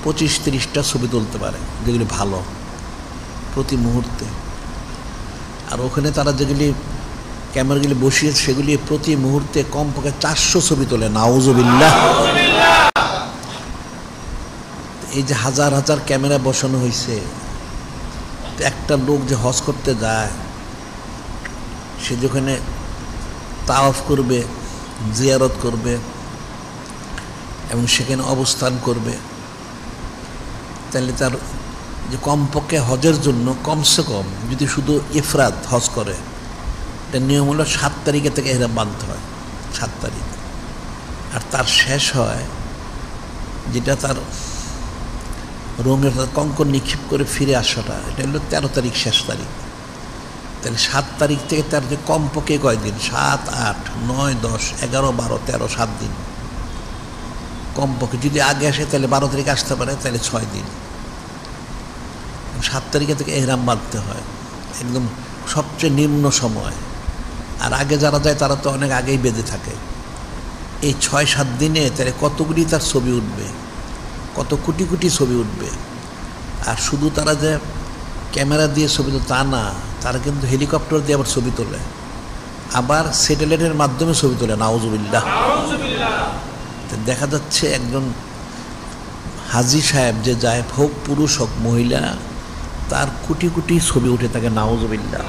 25-30টা ছবি তুলতে পারে, যেগুলি ভালো, প্রতি মুহূর্তে। আর ওখানে তারা যেগুলি ক্যামেরাগুলি বসিয়েছে সেগুলি প্রতি মুহূর্তে কমপক্ষে 400 ছবি তোলে। নাউজুবিল্লাহ। এই যে হাজার হাজার ক্যামেরা বসানো হয়েছে, একটা লোক যে হজ করতে যায়, সে যেখানে তাওয়াফ করবে, জিয়ারত করবে এবং সেখানে অবস্থান করবে, তাহলে তার যে কমপক্ষে হজের জন্য কমসে কম যদি শুধু ইফরাদ হজ করে এটা নিয়ম হলো 7 তারিখে থেকে এহরাম বাঁধতে হয়, 7 তারিখ। আর তার শেষ হয় যেটা তার রোমের কঙ্কর নিক্ষেপ করে ফিরে আসাটা, এটা হলো 13 তারিখ শেষ তারিখ। তাহলে 7 তারিখ থেকে তার যে কমপক্ষে কয়দিন, 7, 8, 9, 10, 11, 12, 13, 7 দিন কমপক্ষে। যদি আগে আসে তাহলে 12 তারিখ আসতে পারে, তাহলে 6 দিন। 7 তারিখে থেকে এহরাম বাঁধতে হয়, একদম সবচেয়ে নিম্ন সময়। আর আগে যারা যায় তারা তো অনেক আগেই বেঁধে থাকে। এই 6-7 দিনে তাহলে কতগুলি তার ছবি উঠবে, কত কোটি কোটি ছবি উঠবে। আর শুধু তারা যে ক্যামেরা দিয়ে ছবি তো তা না, তারা কিন্তু হেলিকপ্টার দিয়ে আবার ছবি তোলে, আবার স্যাটেলাইটের মাধ্যমে ছবি তোলে। নাউজুবিল্লাহ। দেখা যাচ্ছে একজন হাজি সাহেব যে যায়, হোক পুরুষ হোক মহিলা, তার কোটি কোটি ছবি উঠে থাকে। নাউজুবিল্লাহ।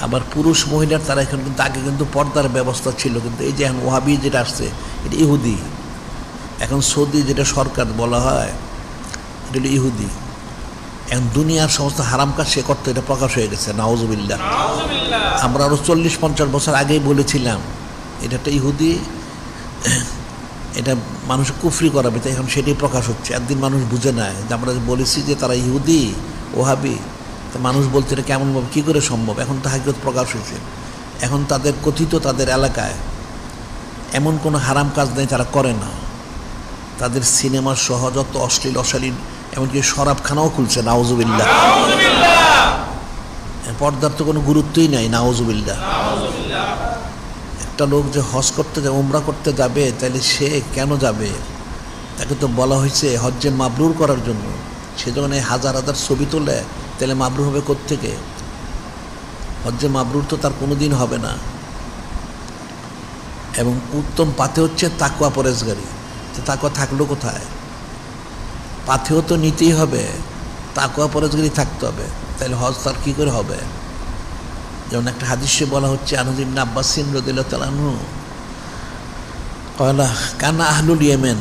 আবার পুরুষ মহিলার তারা এখন কিন্তু আগে কিন্তু পর্দার ব্যবস্থা ছিল, কিন্তু এই যে এখন ওয়াহাবি যেটা আসছে এটা ইহুদি। এখন সৌদি যেটা সরকার বলা হয় এটা হলো ইহুদি। এখন দুনিয়ার সমস্ত হারাম কাজ সে করতে এটা প্রকাশ হয়ে গেছে। নাউজুবিল্লাহ। আমরা আরও 40-50 বছর আগেই বলেছিলাম এটা একটা ইহুদি, এটা মানুষ কুফরি করাবে, তাই এখন সেটাই প্রকাশ হচ্ছে। একদিন মানুষ বুঝে নেয় যে আমরা বলেছি যে তারা ইহুদি ওহাবি, তো মানুষ বলছে এটা কেমনভাবে কী করে সম্ভব। এখন তা হাকিকত প্রকাশ হয়েছে। এখন তাদের কথিত তাদের এলাকায় এমন কোনো হারাম কাজ নেই তারা করে না। তাদের সিনেমা সহ যত অশ্লীল অশালীন, এমনকি শরাবখানাও খুলছে। নাউজুবিল্লাহ। পর্দার তো কোনো গুরুত্বই নাই। নাউজুবিল্লাহ। একটা লোক যে হজ করতে যাবে, উমরা করতে যাবে, তাহলে সে কেন যাবে? তাকে তো বলা হয়েছে হজ্জে মাবরুর করার জন্য। সে যখন এই হাজার হাজার ছবি তোলে, তাহলে মাবরুর হবে কোত্থেকে? হজ্জে মাবরুর তো তার কোনো দিন হবে না। এবং উত্তম পাথে হচ্ছে তাকওয়া পরেজগারি। তাকওয়া থাকলো কোথায়? পাথেও তো নিতেই হবে, তাকওয়া পরেজগারি থাকতে হবে, তাহলে হজ তার কী করে হবে? যেমন একটা হাদিসে বলা হচ্ছে, আনস ইবনে আব্বাস রাদিয়াল্লাহু তাআলা আনহু ক্বালা কানা আহলুল ইয়েমেন,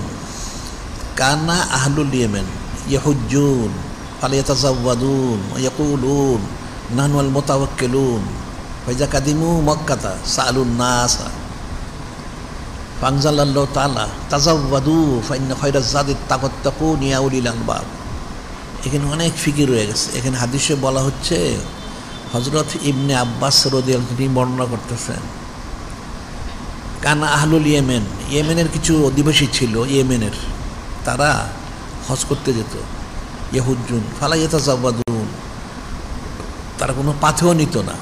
কানা আহলুল ইয়েমেন ইয়াহুজ্জুন ফালিয়াতাযাওয়াদুন ওয়া ইয়াকুলুন নাহনু আল মুতাওয়াক্কিলুন ফাইজা কাদিমু মক্কাতা সাআলুন নাসা ফানজালাল্লাহু তাআলা তাযাওয়াদু ফাইন্না খায়রাজ যাদিত তাকুন ইয়া উলিল আলবাব। এখানে অনেক ফিকির রয়ে গেছে। এখানে হাদিসে বলা হচ্ছে, হযরত ইবনে আব্বাস রাদিয়াল্লাহু তিনি বর্ণনা করতেছেন, কানা আহলুল ইয়েমেন, ইয়েমেনের কিছু অধিবাসী ছিল ইয়েমেনের, তারা হজ করতে যেত। ইয়াহুজ্জুন ফালা ইয়াতাযাওয়াদুন, তারা কোনো পাথেও নিত না।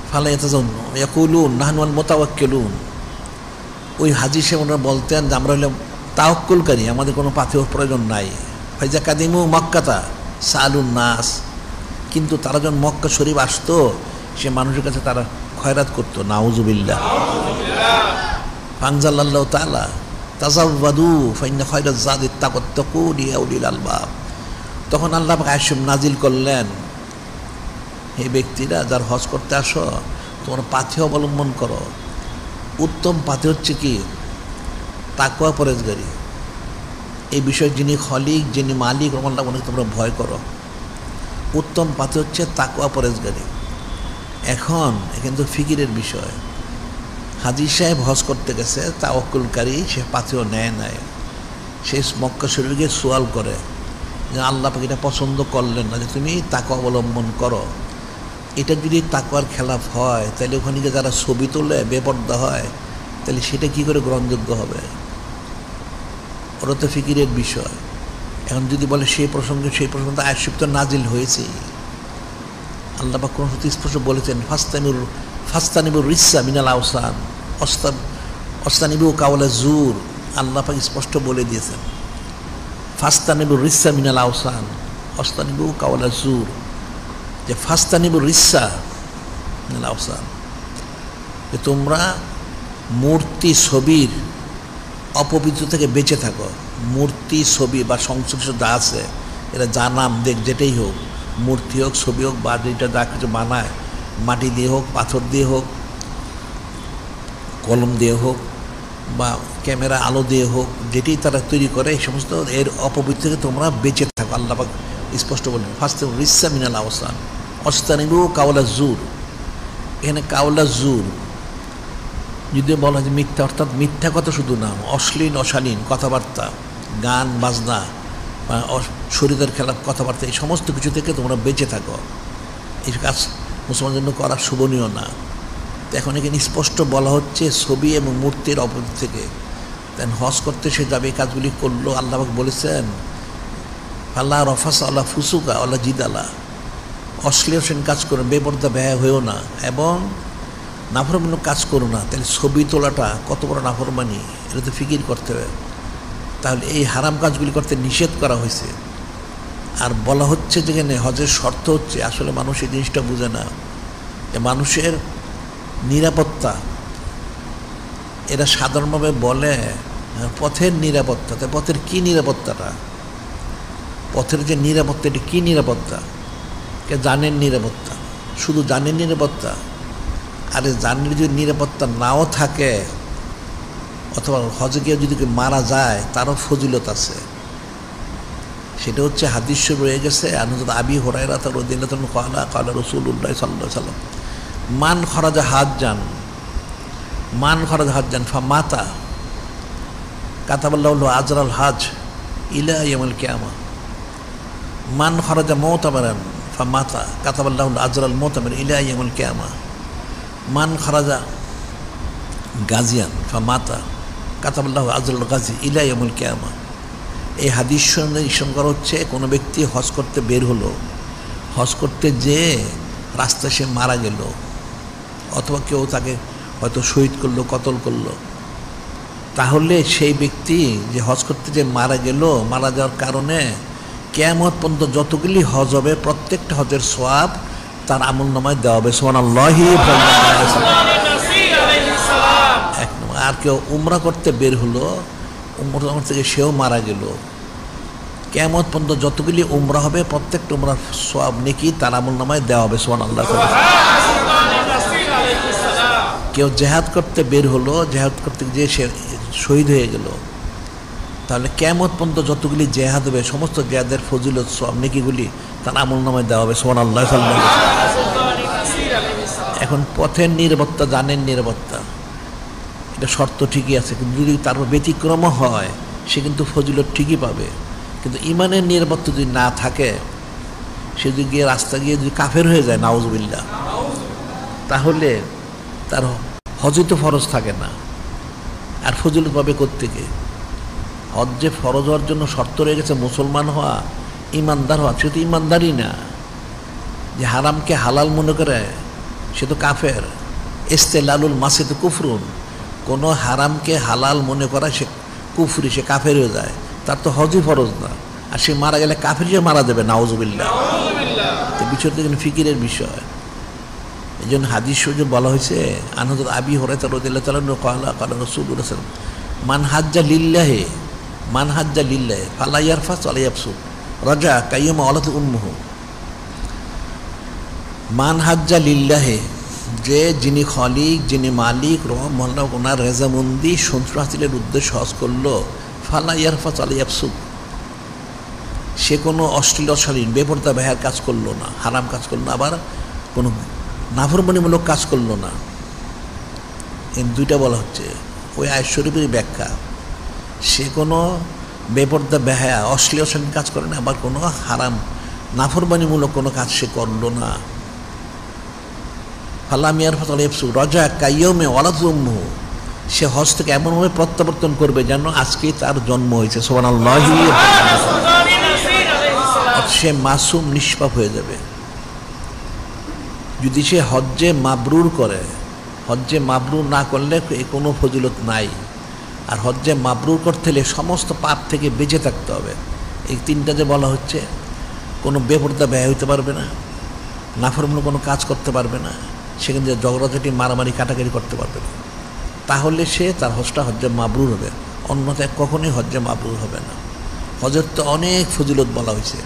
ফালা ইয়াতাযাওয়াদুন ইয়াকুলুন নাহনু আল মুতাওয়াক্কিলুন, ওই হাজী সাহেব ওনারা বলতেন যে আমরা হলাম তাওয়াক্কুলকারী, আমাদের কোনো পাথেও প্রয়োজন নাই। ফাইজা কাদিমু মক্কাতা সাআলুন নাস, কিন্তু তারা যখন মক্কা শরীফ আসতো, সে মানুষের কাছে তারা খয়রাত করতো। নাউজুবিল্লাহ। ফানজালাল্লাহু তাআলা তাযাওয়াদু ফাইন্না খায়রাজ যাদিত তাকুন ইয়া উলিল আলবাব। তখন আল্লাহ পাক আয়াত নাজিল করলেন, হে ব্যক্তিরা যারা হজ করতে আসো, তোমরা পাথে অবলম্বন করো। উত্তম পাথে হচ্ছে কি? তাকওয়া পরেজগারি। এই বিষয়ে যিনি খলিক, যিনি মালিক, আল্লাহ মনে তোমরা ভয় করো। উত্তম পাথে হচ্ছে তাকওয়া পরেজগারি। এখন কিন্তু ফিকিরের বিষয়, হাজী সাহেব হজ করতে গেছে, তাওয়াক্কুলকারী, সে পাথেও নেয় নাই। সে মক্কা শরীফে গিয়ে সোয়াল করে যে আল্লাহ পাক এটা পছন্দ করলেন না যে তুমি তাকওয়া অবলম্বন করো। এটা যদি তাকওয়ার খেলাফ হয়, তাহলে ওখানে গিয়ে যারা ছবি তোলে, বেপর্দা হয়, তাহলে সেটা কী করে গ্রহণযোগ্য হবে? ওরা তো ফিকিরের বিষয়। এখন যদি বলে সেই প্রসঙ্গে আয়াত তো নাজিল হয়েছে, আল্লাহ পাক কোন স্পষ্ট বলেছেন, ফাস্তানিবুর রিসা মিনাল আওসান অস্তানিবু কাওলা জুর। আল্লাহ পাক স্পষ্ট বলে দিয়েছেন, ফাস্তানিবুর রিসা মিনাল আওসান অস্তানিবু কাওলা জুর, যে ফাস্তানিবুর রিসা মিনাল আওসান, যে তোমরা মূর্তি ছবির অপবিত্র থেকে বেঁচে থাকো। মূর্তি ছবি বা সংশ্লিষ্ট যা আছে, এরা যা নাম দেখ যেটাই হোক, মূর্তি হোক, ছবি হোক, বা যেটা যা কিছু বানায়, মাটি দিয়ে হোক, পাথর দিয়ে হোক, কলম দিয়ে হোক, বা ক্যামেরা আলো দিয়ে হোক, যেটি তারা তৈরি করে, এই সমস্ত এর অপবিত্র থেকে তোমরা বেঁচে থাকো। আল্লাহ পাক স্পষ্ট বলেন ফার্স্ট রিসা মিনাল আওসান অস্তানিবু কাওলা জুর। এখানে কাওলা জুর যদি বলা হয় যে মিথ্যা, অর্থাৎ মিথ্যা কথা শুধু না, অশ্লীল অশালীন কথাবার্তা, গান বাজনা বা শরীরের খেলাপ কথাবার্তা, এই সমস্ত কিছু থেকে তোমরা বেঁচে থাকো। এই কাজ মুসলমানের জন্য করা শোভনীয় না। তো এখন এখানে স্পষ্ট বলা হচ্ছে ছবি এবং মূর্তির অপোজিট থেকে। দেন হজ করতে সে যাবে, এই কাজগুলি করলো। আল্লাহ বলেছেন আল্লাহ রফাস আল্লাহ ফুসুকা আল্লাহ জিদালা, অশ্লীল কাজ করো, বেপর্দা ব্যয় হয়েও না, এবং নাফরমানি কাজ করো না। তাহলে ছবি তোলাটা কত বড় নাফরমানি, এটা তো ফিকির করতে হবে। তাহলে এই হারাম কাজগুলি করতে নিষেধ করা হয়েছে। আর বলা হচ্ছে যেখানে হজের শর্ত হচ্ছে, আসলে মানুষ এই জিনিসটা বুঝে না যে মানুষের নিরাপত্তা, এরা সাধারণভাবে বলে পথের নিরাপত্তা। তাই পথের কী নিরাপত্তাটা? পথের যে নিরাপত্তা, এটি কী নিরাপত্তা? কে জানের নিরাপত্তা, শুধু জানের নিরাপত্তা? আরে জানের যদি নিরাপত্তা নাও থাকে, অথবা হজে গিয়ে যদি মারা যায়, তারও ফজিলত আছে। সেটা হচ্ছে হাদিস রয়ে গেছে। আনহযরত আবি হুরায়রা রাদিয়াল্লাহু আনহু ক্বালা রাসূলুল্লাহ সাল্লাল্লাহু আলাইহি ওয়াসাল্লাম মান খরাজা হাজ্জান ফামাতা কাতাবাল্লাহু লাহু আজরাল হজ ইলা ইয়াউমিল কিয়ামা। মান খরাজা মুতামারান ফামাতা কাতাবাল্লাহু লাহু আজরাল মুতামার ইলা ইয়াউমিল কিয়ামা। মান খরাজা গাজিয়ান ফামাতা কাতাবাল্লাহু আজরাল গাজি ইলা ইয়াউমিল কিয়ামা। এই হাদিস সঙ্গে ইসম করা হচ্ছে, কোনো ব্যক্তি হজ করতে বের হলো, হজ করতে যেয়ে রাস্তায় সে মারা গেল, অথবা কেউ তাকে হয়তো শহীদ করলো, কতল করলো, তাহলে সেই ব্যক্তি যে হজ করতে যে মারা গেল, মারা যাওয়ার কারণে কিয়ামত পর্যন্ত যতগুলি হজ হবে, প্রত্যেকটা হজের সওয়াব তার আমলনামায় দেওয়া হবে। সুবহানাল্লাহি। এক নম্বর। আর কেউ উমরা করতে বের হলো, উমরা থেকে সেও মারা গেল, কিয়ামত পর্যন্ত যতগুলি উমরা হবে, প্রত্যেকটা উমরার সওয়াব নেকি তার আমলনামায় দেওয়া হবে। সুবহানাল্লাহ। কেউ জেহাদ করতে বের হলো, জেহাদ করতে গিয়ে সে শহীদ হয়ে গেল, তাহলে কিয়ামত পর্যন্ত যতগুলি জেহাদ হবে, সমস্ত জেহাদের ফজিলত সওয়াব নেকিগুলি তার আমলনামায় দেওয়া হবে। সুবহানাল্লাহ। এখন পথের নিরাপত্তা, জানের নিরাপত্তা, এটা শর্ত ঠিকই আছে, কিন্তু যদি তারপর ব্যতিক্রমও হয়, সে কিন্তু ফজিলত ঠিকই পাবে। কিন্তু ইমানের নিরাপত্তা যদি না থাকে, সে যদি গিয়ে রাস্তা গিয়ে যদি কাফের হয়ে যায়, নাউজুবিল্লাহ, তাহলে তার হজই তো ফরজ থাকে না, আর ফজিলত পাবে কোত্থেকে? হজ যে ফরজ হওয়ার জন্য শর্ত রয়ে গেছে মুসলমান হওয়া, ইমানদার হওয়া, সে তো ইমানদারই না। যে হারামকে হালাল মনে করে সে তো কাফের। ইস্তেলালুল মাসে তো কুফরুন, কোনো হারামকে হালাল মনে করা সে কুফরি, সে কাফের হয়ে যায়, তার তো হজই ফরজ না, আর সে মারা গেলে কাফের যে মারা যাবে, নাউজুবিল্লাহ। তো বিষয়টা কিন্তু ফিকিরের বিষয়। এই জন্য হাদিস শরীফে বলা হয়েছে, আনহযরত আবি হুরায়রা রাদিয়াল্লাহু তাআলা আনহু ক্বালা রাসূলুল্লাহ সাল্লাল্লাহু আলাইহি ওয়াসাল্লাম মান হাজ্জা লিল্লাহি ফালা ইয়ারফাস ওয়ালা ইয়াফসুক রাজা কাইয়ামা ওয়ালাদ উম্মুহু। মান হাজ্জা লিল্লাহি, যে যিনি খালিক, যিনি মালিক, মহল্লা ওনার রেজামন্দি সন্তুষ্ট হাসিলের উদ্দেশ্যে হজ করলো, ফালা ইয়ারফাস ওয়ালা ইয়াফসুক, সে কোনো অশ্লীল অশালীন বেপরদা বেহার কাজ করলো না, হারাম কাজ করলো না, আবার কোনো নাফরমানিমূলক কাজ করলো না। এই দুইটা বলা হচ্ছে। ওই আয়াত শরীফের ব্যাখ্যা, সে কোনো বেপরদা বেহায়া অশ্লীল অশালীন কাজ করে না, আবার কোনো হারাম নাফরমানিমূলক কোনো কাজ সে করলো না। ফালা মিয়ার ফতল এফসু রজা কাইয়মে ওয়ালাদ উম্মুহু, সে হজ থেকে এমনভাবে প্রত্যাবর্তন করবে যেন আজকেই তার জন্ম হয়েছে। সুবহানাল্লাহ। সে মাসুম, নিষ্পাপ হয়ে যাবে। যদি সে হজ্জে মাবরুর করে, হজ্জে মাবরুর না করলে কোনো ফজিলত নাই। আর হজ্জে মাবরুর করতে হলে সমস্ত পাপ থেকে বেঁচে থাকতে হবে। এই তিনটা যে বলা হচ্ছে, কোনো বেপরদা ব্যয় হইতে পারবে না, নাফরমানি কোনো কাজ করতে পারবে না, সেখান থেকে ঝগড়াঝাটি মারামারি কাটাকাটি করতে পারবে না, তাহলে সে তার হজটা হজ্জে মাবরুর হবে। অন্যথায় কখনোই হজ্জে মাবরুর হবে না। হজের তো অনেক ফজিলত বলা হয়েছে,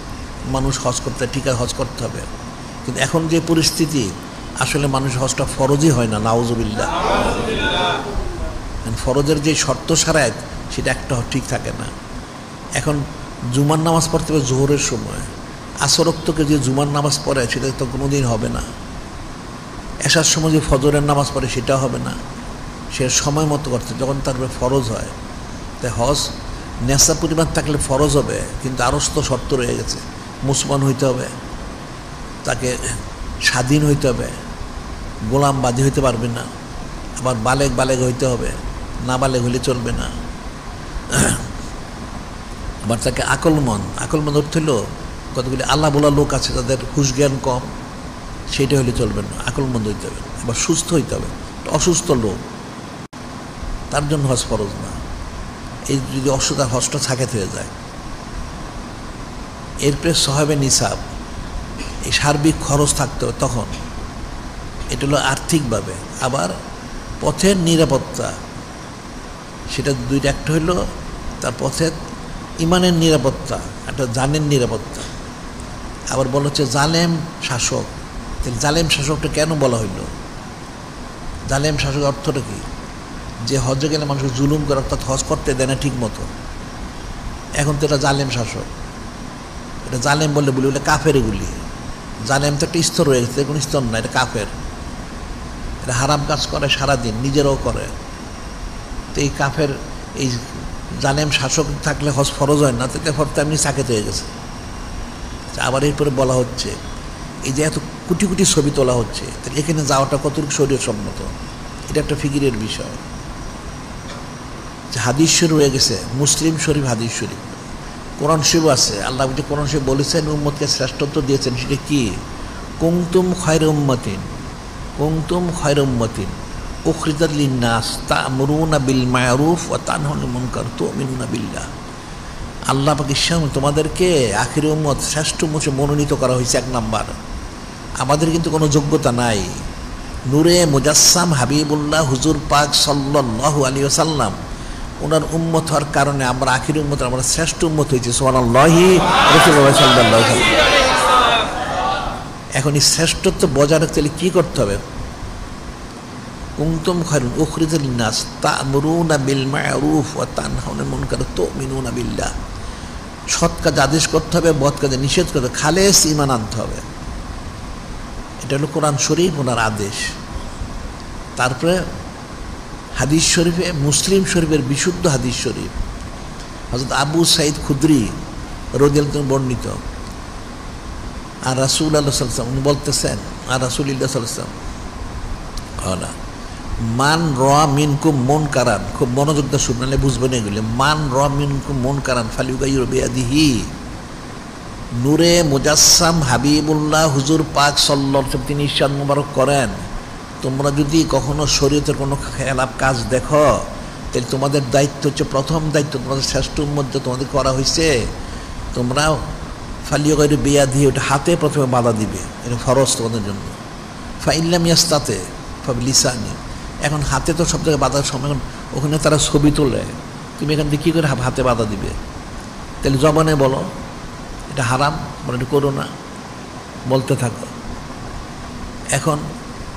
মানুষ হজ করতে, ঠিক আছে হজ করতে হবে, কিন্তু এখন যে পরিস্থিতি, আসলে মানুষ হজটা ফরজই হয় না, নাউজুবিল্লাহ। ফরজের যে শর্ত সারায় সেটা একটা ঠিক থাকে না। এখন জুমার নামাজ পড়তে হবে জোহরের সময়, আসরক্তকে যে জুমার নামাজ পড়ে সেটা তো কোনোদিন হবে না। এশার সময় যে ফজরের নামাজ পড়ে সেটা হবে না। সে সময় মতো করতে যখন তার উপরে ফরজ হয়। তাই হজ নেশা পরিমাণ থাকলে ফরজ হবে, কিন্তু আরও তো শর্ত রয়ে গেছে। মুসলমান হইতে হবে, তাকে স্বাধীন হইতে হবে, গোলাম বাদী হইতে পারবে না, আবার বালেগ হইতে হবে, না বালেগ হইলে চলবে না। আবার তাকে আকলমন অর্থ হইল কতগুলি আল্লাহ বলা লোক আছে তাদের হুশ জ্ঞান কম, সেইটা হলে চলবে না, আকলমন্দ হইতে হবে। আবার সুস্থ হইতে হবে, অসুস্থ লোক তার জন্য হজ ফরজ না। এই যদি অসুবিধা হজটা সাকেত হয়ে যায়। এরপরে সাহেবে নিসাব, এই সার্বিক খরচ থাকতে হবে তখন। এটা হলো আর্থিকভাবে। আবার পথের নিরাপত্তা, সেটা দুইটা, একটা হইল তার পথের ইমানের নিরাপত্তা, একটা জানের নিরাপত্তা। আবার বলা হচ্ছে জালেম শাসক। জালেম শাসকটা কেন বলা হইল? জালেম শাসক অর্থটা কি? যে হজে গেলে মানুষকে জুলুম করে, অর্থাৎ হজ করতে দেয় না ঠিক মতো। এখন তো এটা জালেম শাসক। এটা জালেম বলে বলে কাফের। এগুলি জালেম তো একটা স্তর রয়ে গেছে, কোনো স্তর না, এটা কাফের। এটা হারাম কাজ করে সারাদিন, নিজেরাও করে। তো এই কাফের এই জালেম শাসক থাকলে হজ ফরজ হয় না, তাতে ফরতে এমনি সাকেত হয়ে গেছে। আবার এরপরে বলা হচ্ছে এই যে এত কোটি কোটি ছবি তোলা হচ্ছে, তাহলে এখানে যাওয়াটা কতটুকু শরীয়ত সম্মত, এটা একটা ফিকিরের বিষয়। যে হাদিস শরীফ রয়ে গেছে, মুসলিম শরীফ, হাদিস শরীফ, কোরআন শরীফ আছে। আল্লাহ কোরআন শরীফ বলেছেন, উম্মতকে শ্রেষ্ঠত্ব দিয়েছেন। সেটা কি? কুনতুম খায়রা উম্মাতিন উখরিজাত লিন-নাস তা'মুরুনা বিল মা'রুফ ওয়া তানহাউনা আনিল মুনকার তু'মিনুনা বিল্লাহ। আল্লাহ পাক তোমাদেরকে আখির উম্মত, শ্রেষ্ঠ উম্মতে মনোনীত করা হয়েছে। এক নাম্বার, আমাদের কিন্তু কোনো যোগ্যতা নাই। নূরে মুজাসসাম হাবিবুল্লাহ হুজুর পাক সাল্লাল্লাহু আলাইহি ওয়াসাল্লাম, ওনার উম্মত হওয়ার কারণে আমরা আখির উম্মত, আমরা শ্রেষ্ঠ উম্মত হয়েছি। সুবহানাল্লাহি রাসূলুল্লাহ সাল্লাল্লাহু আলাইহি ওয়াসাল্লাম। এখন এই শ্রেষ্ঠত্ব বজায় রাখতে হলে কী করতে হবে? কুনতুম খায়রুন উখরিজাত লিন-নাস তা'মুরুনা বিল মা'রুফ ওয়া তানহাউনা আনিল মুনকার তু'মিনুনা বিল্লাহ। সৎ কাজ আদেশ করতে হবে, বদ কাজে নিষেধ করতে হবে, খালেস ঈমান আনতে হবে। এটা হলো কোরআন শরীফ, ওনার আদেশ। তারপরে হাদিস শরীফে, মুসলিম শরীফের বিশুদ্ধ হাদিস শরীফ, হযরত আবু সাঈদ খুদরি রাদিয়াল্লাহু আনহু বর্ণিত, আর রাসূলুল্লাহ সাল্লাল্লাহু আলাইহি ওয়াসাল্লাম উনি বলতেছেন, আর রাসূলুল্লাহ সাল্লাল্লাহু আলাইহি ওয়াসাল্লাম হলা মান রা মিনকুম মুনকারান, খুব মনোযোগ দিয়ে শুনলে বুঝবেন এগুলি। মান রা মিনকুম মুনকারান ফালিয়ুগাইয়িরু বিয়াদিহি। নূরে মুজাসসাম হাবিবুল্লাহ হুজুর পাক সাল্লাল্লাহু আলাইহি ওয়াসাল্লাম তিনি ইরশাদ মুবারক করেন, তোমরা যদি কখনো শরীয়তের কোনো খেলাপ কাজ দেখো, তাহলে তোমাদের দায়িত্ব হচ্ছে, প্রথম দায়িত্ব তোমাদের শ্রেষ্ঠ উম্মত তোমাদের করা হয়েছে, তোমরা ফালিয়ুগাইয়িরু বিয়াদিহি, ওটা হাতে প্রথমে বাধা দিবে, এটা ফরজ তোমাদের জন্য। ফাইল্লাম ইয়াস্তাতে ফাবিলিসানি। এখন হাতে তো সব জায়গায় বাধার সময়, ওখানে তারা ছবি তোলে, তুমি এখান থেকে কী করে হাতে বাধা দিবে? তাহলে জবানে বলো এটা হারাম, মানে এটা করো না, বলতে থাকো। এখন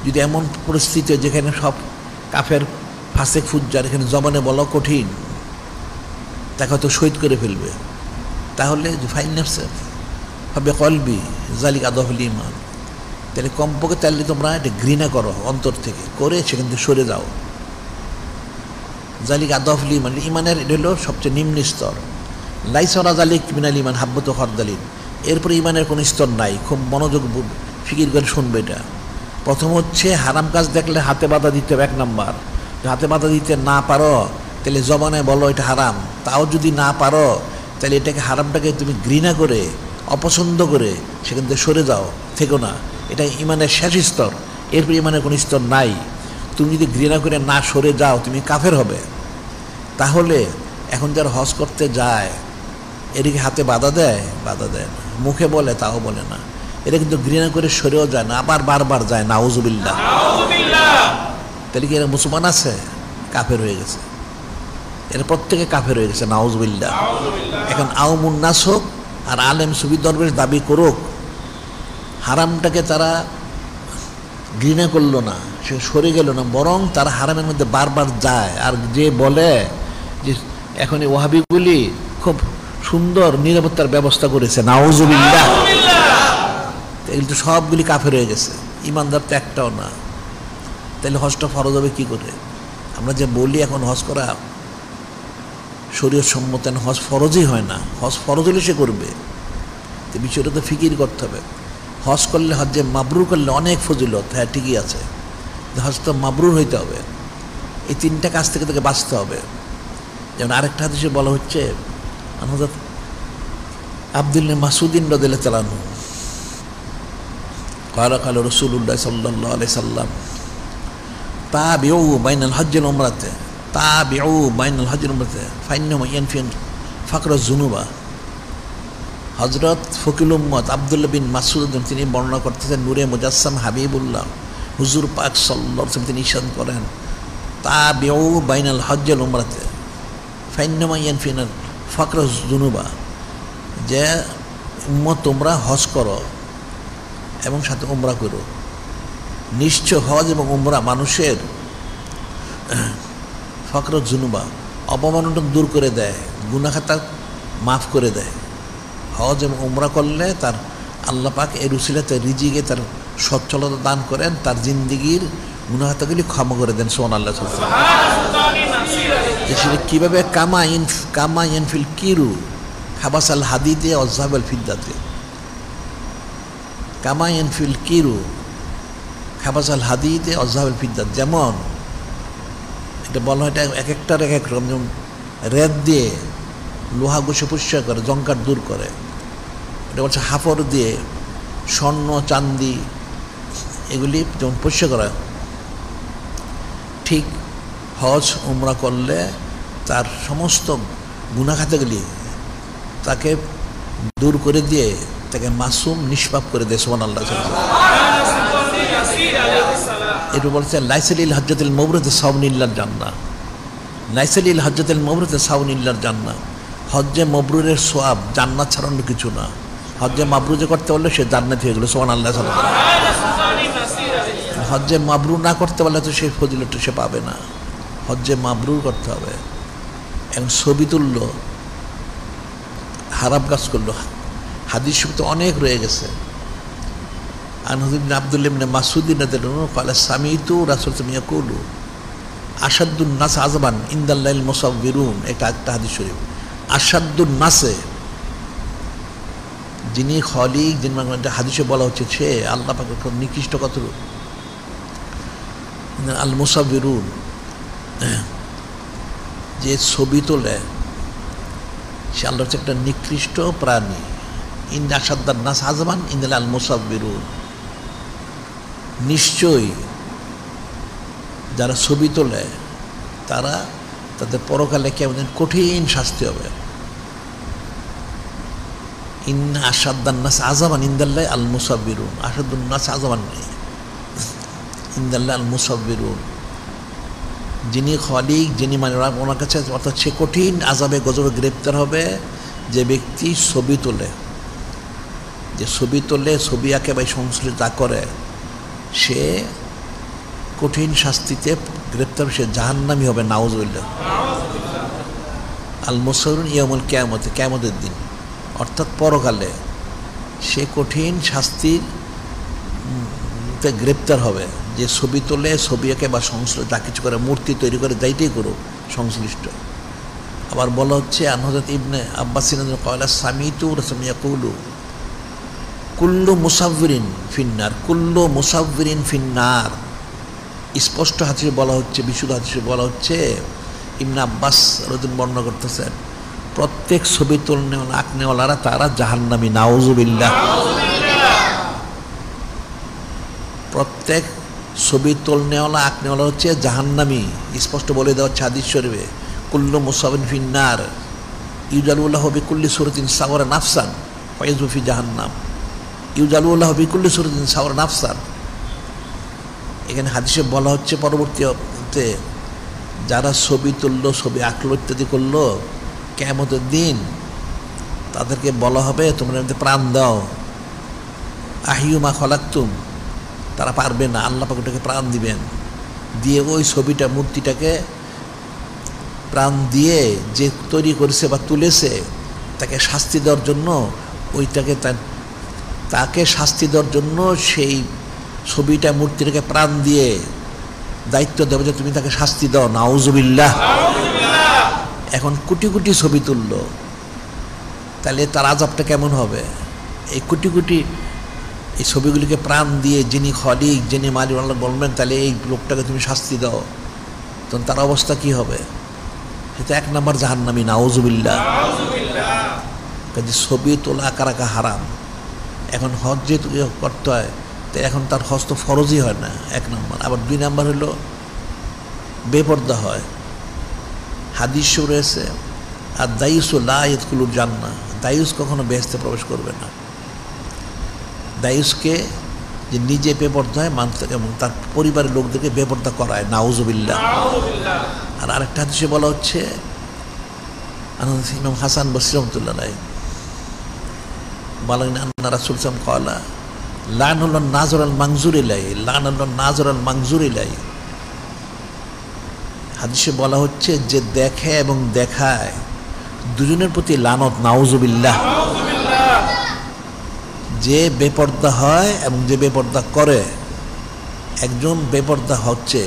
যদি এমন পরিস্থিতি যেখানে সব কাফের ফাসেক ফুজ্জার, এখানে জবানে বলা কঠিন, তাকে হয়তো শহীদ করে ফেলবে, তাহলে ফাইন নাফসে হবে কলবি জালিক আদফুল ঈমান। তাহলে কমপক্ষে তাহলে তোমরা এটা ঘৃণা করো অন্তর থেকে, করে সেখান থেকে সরে যাও। জালিক আদফুল ঈমান, ইমানের এটা হলো সবচেয়ে নিম্ন স্তর। লাইসা জালিক মিনাল ঈমান হাব্বাতু খারদালিন। এরপরে ইমানের কোনো স্তর নাই। খুব মনোযোগ ফিকির করে শুনবে এটা। প্রথম হচ্ছে হারাম কাজ দেখলে হাতে বাধা দিতে হবে, এক নাম্বার। হাতে বাধা দিতে না পারো তাহলে জবানে বলো এটা হারাম। তাও যদি না পারো তাহলে এটাকে, হারামটাকে তুমি ঘৃণা করে, অপছন্দ করে সেখান থেকে সরে যাও, থেকো না। এটা ইমানের শেষ স্তর। এরপর ইমানের কোনো স্তর নাই। তুমি যদি ঘৃণা করে না সরে যাও, তুমি কাফের হবে। তাহলে এখন যারা হজ করতে যায়, এদিকে হাতে বাধা দেয় না, মুখে বলে তাও বলে না, এটা কিন্তু ঘৃণা করে সরেও যায় না, আবার বারবার যায়, নাউজুবিল্লাহ। তাহলে কি এরা মুসলমান আছে? কাফের হয়ে গেছে, এরা প্রত্যেকে কাফের হয়ে গেছে, নাউজুবিল্লাহ। এখন আওমুন নাস হোক আর আলেম সুফি দরবেশ দাবি করুক, হারামটাকে তারা ঘৃণা করলো না, সে সরে গেল না, বরং তারা হারামের মধ্যে বারবার যায়। আর যে বলে যে এখন এই ওয়াহাবিগুলি খুব সুন্দর নিরাপত্তার ব্যবস্থা করেছে, নাউজুবিল্লাহ। এগুলো তো সবগুলি কাফের হয়ে গেছে, ইমানদার তো একটাও না। তাহলে হজটা ফরজ হবে কী করে? আমরা যে বলি এখন হজ করা শরীয়ত সম্মত, হজ ফরজই হয় না। হজ ফরজ হলে সে করবে, তো বিষয়টা তো ফিকির করতে হবে। হজ করলে, হজ্জে মাবরুর করলে অনেক ফজিলত, হ্যাঁ ঠিকই আছে, হজ তো মাবরুর হইতে হবে। এই তিনটা কাজ থেকে তাকে বাঁচতে হবে। যেমন আরেকটা হাদিসে বলা হচ্ছে, হযরত আব্দুল্লাহ মাসউদিন রাদিয়াল্লাহু তাআলা আনহু ক্বালা ক্বালা রাসূলুল্লাহ সাল্লাল্লাহু আলাইহি সাল্লাম তাবিউ বাইনাল হজ্জি ওয়াল উমরাতি, তাবিউ বাইনাল হজ্জি ওয়াল উমরাতি ফাইন্নাহু ইয়ানফি ফাকরাজ যুনুবা। হযরত ফকিল উম্মত আব্দুল্লাহ বিন মাসউদ তিনি বর্ণনা করতেছেন, নূরে মুজাসসাম হাবিবুল্লাহ হুজুর পাক সাল্লাল্লাহু আলাইহি ওয়াসাল্লাম তিনি ইরশাদ করেন, তাবিউ বাইনাল হজ্জি ওয়াল উমরাতি ফাইন্নাহু ইয়ানফি ফাকরাজ যুনুবা, যে উম্মত তোমরা হজ করো এবং সাথে উমরা করো, নিশ্চয় হজ এবং উমরা মানুষের ফাকরাজ যুনুবা অপমানটা দূর করে দেয়, গুনাহ খাতা মাফ করে দেয়। হজ এবং উমরা করলে তার আল্লাহ পাক এর উসিলাতে রিজিকে তার সচ্ছলতা দান করেন, তার জিন্দিগির গুনাহ খাতাগুলি ক্ষমা করে দেন। সুবহানাল্লাহ। সেটা কীভাবে? কামা ইয়ানফিল কিরু হাবাসাল হাদিদে অজাহাবাল ফিদ্দাতে, কামা ইয়ানফিল কিরু হাবাসাল হাদিদে অজাহাবাল ফিদ্দাত। যেমন এটা বলা হয়, এটা এক একটার এক এক রকম। যেমন রেত দিয়ে লোহা ঘষে পরিষ্কার করে, জঙ্কার দূর করে। এটা বলছে হাফর দিয়ে স্বর্ণ চান্দি এগুলি যেমন পরিষ্কার করা। ঠিক হজ উমরা করলে তার সমস্ত গুনাহ খাতাগুলি তাকে দূর করে দিয়ে তাকে মাসুম নিষ্পাপ করে দেয়। সুবহানাল্লাহ। এটা বলছে লাইসালিল হজ্জাতিল মাবরুরতি সাউনিল্লার জান্নাহ, লাইসালিল হজ্জাতিল মাবরুরতি সাউনিল্লার জান্নাহ। হজ্জে মাবরুরের সওয়াব জান্নাত ছাড়া অন্য কিছু না। হজ্জে মাবরুর যে করতে পারলে সে জান্নাতি হয়ে গেল। সুবহানাল্লাহ। হজ্জে মাবরুর না করতে পারলে তো সেই ফজিলতটা সে পাবে না। হজ্জে মাবরুর করতে হবে। এবং ছবি তুললো, হারাম কাজ করলো, হাদিস তো অনেক রয়ে গেছে। আব্দুল্লাহ ইবনে মাসউদ রাদিয়াল্লাহু ক্বালা সামিতু রাসূলুল্লাহ ইয়াকুলু আশাদ্দুন নাস আযাবান ইনদাল্লাহিল মুসাব্বিরুন। এটা একটা হাদিস শরীফ। আশাদ্দুন নাসে, যিনি খলিক, যিনি হাদিসে বলা হচ্ছে সে আল্লাহ পাকের নিকৃষ্ট কত আল মুসাব্বিরুন, যে ছবি তোলে সে আল্লাহ হচ্ছে একটা নিকৃষ্ট প্রাণী। ইন আশাদ্দান নাস আযাবান ইনদাল্লাহিল আল মুসাব্বিরুন। নিশ্চয়ই যারা ছবি তোলে তারা তাদের পরকালে কেমন কঠিন শাস্তি হবে। ইন আশাদ্দান নাস আযাবান ইনদাল্লাহি আল মুসাব্বিরুন, আশাদ্দুন নাস আযাবান ইনদাল্লাহি আল মুসাব্বিরুন। যিনি খলিক, যিনি মানে ওনার কাছে, অর্থাৎ সে কঠিন আযাবে গজবে গ্রেপ্তার হবে যে ব্যক্তি ছবি তোলে, যে ছবি তোলে, ছবি আঁকে বা সংশ্লিষ্ট যা করে, সে কঠিন শাস্তিতে গ্রেপ্তার, সে জাহান্নামী হবে। নাউযুবিল্লাহ। আল মুসাব্বিরুন ইয়াউমুল কিয়ামতে, কিয়ামতের দিন, অর্থাৎ পরকালে সে কঠিন শাস্তির গ্রেপ্তার হবে। যে ছবি তোলে, ছবি আঁকে বা সংশ্লিষ্ট যা কিছু করে, মূর্তি তৈরি করে, যাইটাই করুক সংশ্লিষ্ট। আবার বলা হচ্ছে হযরত ইবনে আব্বাস ক্বালা সামিতু রাসূলুল্লাহ ইয়াকুলু কুল্লু মুসাব্বিরিন ফিন্নার, কুল্লু মুসাব্বিরিন ফিন্নার। স্পষ্ট হাদিসে বলা হচ্ছে, বিশুদ্ধ হাদিসে বলা হচ্ছে, ইবনে আব্বাস রাদিয়াল্লাহু বর্ণনা করতেছেন, প্রত্যেক ছবি তুলনেওয়ালা, আঁকনেওয়ালারা তারা জাহান্নামী। নাউযুবিল্লাহ। প্রত্যেক ছবি তুলনেওয়ালা, আঁকনেওয়ালা হচ্ছে জাহান্নামী। স্পষ্ট বলে দেওয়া হচ্ছে হাদিস শরীফে, কুল্লু মুসাব্বিরিন ফিন্নার ইউজালুল্লাহু বিকুল্লি সূরাতিন সাওয়ারা নাফসান ফায়াযু ফি জাহান্নাম, ইউজালুল্লাহু বিকুল্লি সূরাতিন সাওয়ারা নাফসান। এখানে হাদিসে বলা হচ্ছে পরবর্তীতে যারা ছবি তুললো, ছবি আঁকলো, ইত্যাদি করলো, কিয়ামতের দিন তাদেরকে বলা হবে তোমরা এমনি প্রাণ দাও। আহিয়ু মা খলাকতুম, তারা পারবে না। আল্লাহ পাক ওটাকে প্রাণ দিবেন, দিয়ে ওই ছবিটা, মূর্তিটাকে প্রাণ দিয়ে যে তৈরি করেছে বা তুলেছে তাকে শাস্তি দেওয়ার জন্য ওইটাকে তার তাকে শাস্তি দেওয়ার জন্য সেই ছবিটা মূর্তিটাকে প্রাণ দিয়ে দায়িত্ব দেবে যে তুমি তাকে শাস্তি দাও, নাউজুবিল্লাহ। এখন কোটি কোটি ছবি তুললো, তাহলে তার আযাবটা কেমন হবে? এই কোটি কোটি এই ছবিগুলিকে প্রাণ দিয়ে যিনি খলিক, যিনি মালিক আল্লাহ বলবেন তাহলে এই লোকটাকে তুমি শাস্তি দাও, তখন তার অবস্থা কি হবে? সেটা এক নম্বর জাহান্নামী, নাউজুবিল্লাহ। কাজে ছবি তোলা কারাকা হারাম। এখন হজ যেহেতু করতে হয়, তো এখন তার হজ তো ফরজই হয় না, এক নম্বর। আবার দুই নম্বর হলো বেপর্দা হয়। হাদিস রয়েছে, আর দায়ুসু লা ইয়াদখুলুল জান্নাহ, দায়ুস কখনো বেহেশতে প্রবেশ করবে না। দায়ুসকে যে নিজে বেপর্দা হয় মানুষ এবং তার পরিবারের লোকদেরকে বেপর্দা করায়, নাউজুবিল্লাহ। আর আরেকটা হাদিসে বলা হচ্ছে, ইমাম হাসান বসরি রাহমাতুল্লাহ আলাইহি বলেন, আন্না রাসূল সাল্লাল্লাহু আলাইহি ওয়াসাল্লাম ক্বালা লানাল্লাহু নাযর আল মানজুর ইলাইহি, লানাল্লাহু নাযর আল মানজুর ইলাইহি। হাদিসে বলা হচ্ছে যে দেখে এবং দেখায় দুজনের প্রতি লানত, নাউজুবিল্লাহ। যে বেপর্দা হয় এবং যে বেপর্দা করে, একজন বেপর্দা হচ্ছে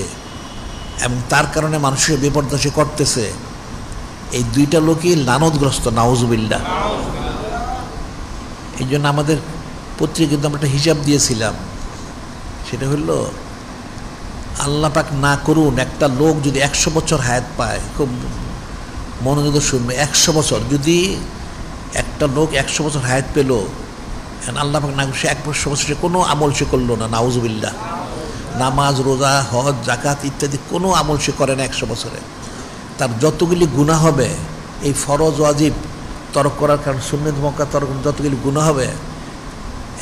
এবং তার কারণে মানুষের বেপর্দা সে করতেছে, এই দুইটা লোকই লানতগ্রস্ত, নাউজুবিল্লাহ। এই জন্য আমাদের পত্রিকা কিন্তু আমরা একটা হিসাব দিয়েছিলাম, সেটা হলো আল্লাহ পাক না করুন একটা লোক যদি 100 বছর হায়াত পায়, খুব মনোযোগ শুনবে, 100 বছর যদি একটা লোক 100 বছর হায়াত পেল, আল্লাহ পাক না সে 100 বছর সে কোনো আমল সে করলো না, নাউজুবিল্লাহ। নামাজ, রোজা, হজ, জাকাত ইত্যাদি কোনো আমল সে করে না 100 বছরে। তার যতগুলি গুনাহ হবে এই ফরজ ওয়াজিব তরক করার কারণ, সুন্নত মুআক্কাদ তরক, যতগুলি গুনাহ হবে,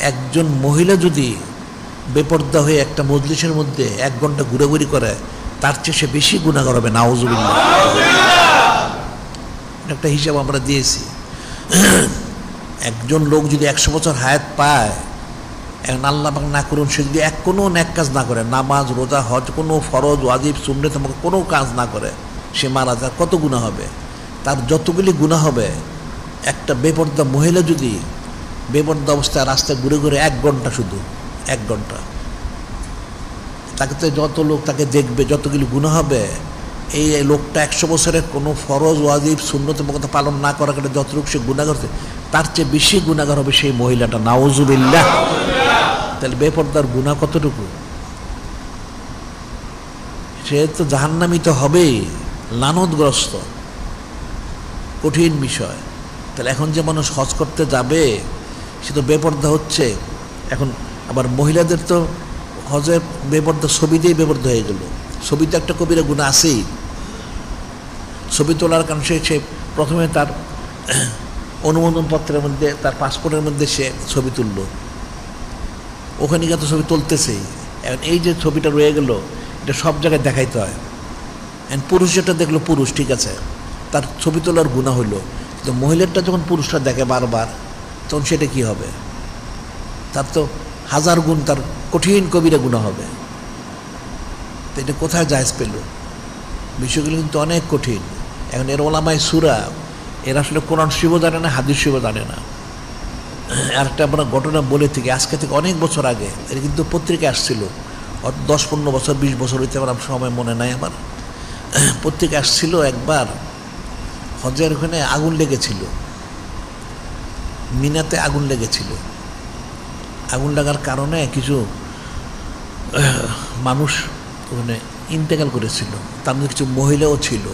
একজন মহিলা যদি বেপর্দা হয়ে একটা মজলিসের মধ্যে 1 ঘন্টা ঘুরাঘুরি করে, তার চেয়ে সে বেশি গুনাহগার হবে, নাউজুবিল্লাহ। একটা হিসাব আমরা দিয়েছি। একজন লোক যদি 100 বছর হায়াত পায়, এখন আল্লাহ পাক না করুন সে যদি কোনো নেক কাজ না করে, নামাজ, রোজা, হজ, কোনো ফরজ ওয়াজিব সুন্নত মুআক্কাদ কোনো কাজ না করে, সে মারা যায়, কত গুনাহ হবে? তার যতগুলি গুনাহ হবে, একটা বেপর্দা মহিলা যদি বেপর্দা অবস্থায় রাস্তায় ঘুরে ঘুরে 1 ঘন্টা, শুধু 1 ঘন্টা, তাকে তো যত লোক তাকে দেখবে, যতগুলি গুনাহ হবে, এই লোকটা 100 বছরের কোনো ফরজ ওয়াজিব সুন্নত মুআক্কাদ পালন না করার কারণে যতটুকু সে গুনাহ করছে, তার চেয়ে বেশি গুনাহগার হবে সেই মহিলাটা, নাউজুবিল্লাহ। তাহলে বেপর্দার গুনাহ কতটুকু? সে তো জাহান্নামী তো হবেই, লানতগ্রস্ত, কঠিন বিষয়। তাহলে এখন যে মানুষ হজ করতে যাবে সে তো বেপর্দা হচ্ছে। এখন আবার মহিলাদের তো হজের বেপর্দা, ছবি দিয়েই বেপর্দা হয়ে গেল। ছবিতে একটা কবিরা গুনাহ আছেই। ছবি তোলার কারণে সে প্রথমে তার অনুমোদন পত্রের মধ্যে, তার পাসপোর্টের মধ্যে সে ছবি তুললো, ওখানে গিয়ে তো ছবি তুলতেছেই। এখন এই যে ছবিটা রয়ে গেল, এটা সব জায়গায় দেখাইতে হয়। পুরুষ যেটা দেখলো, পুরুষ ঠিক আছে, তার ছবি তোলার গুনাহ হইলো, কিন্তু মহিলারটা যখন পুরুষরা দেখে বারবার, তখন সেটা কি হবে? তার তো 1000 গুণ তার কঠিন কবিরা গুনাহ হবে। তো এটা কোথায় জায়েজ পেল? বিষয়গুলো কিন্তু অনেক কঠিন। এখন এর ওলামায়ে সূরা, এরা আসলে কোরআন শরীফও জানে না, হাদিস শরীফও জানে না। আরেকটা আমরা ঘটনা বলে থেকে, আজকে থেকে অনেক বছর আগে, এটা কিন্তু পত্রিকায় আসছিল, 10-15 বছর 20 বছর হইতে আমার সময় মনে নাই আমার। পত্রিকায় আসছিল একবার, হজের ওখানে আগুন লেগেছিল, মিনাতে আগুন লেগেছিল। আগুন লাগার কারণে কিছু মানুষ ওখানে ইন্তেকাল করেছিল, তার মধ্যে কিছু মহিলাও ছিল।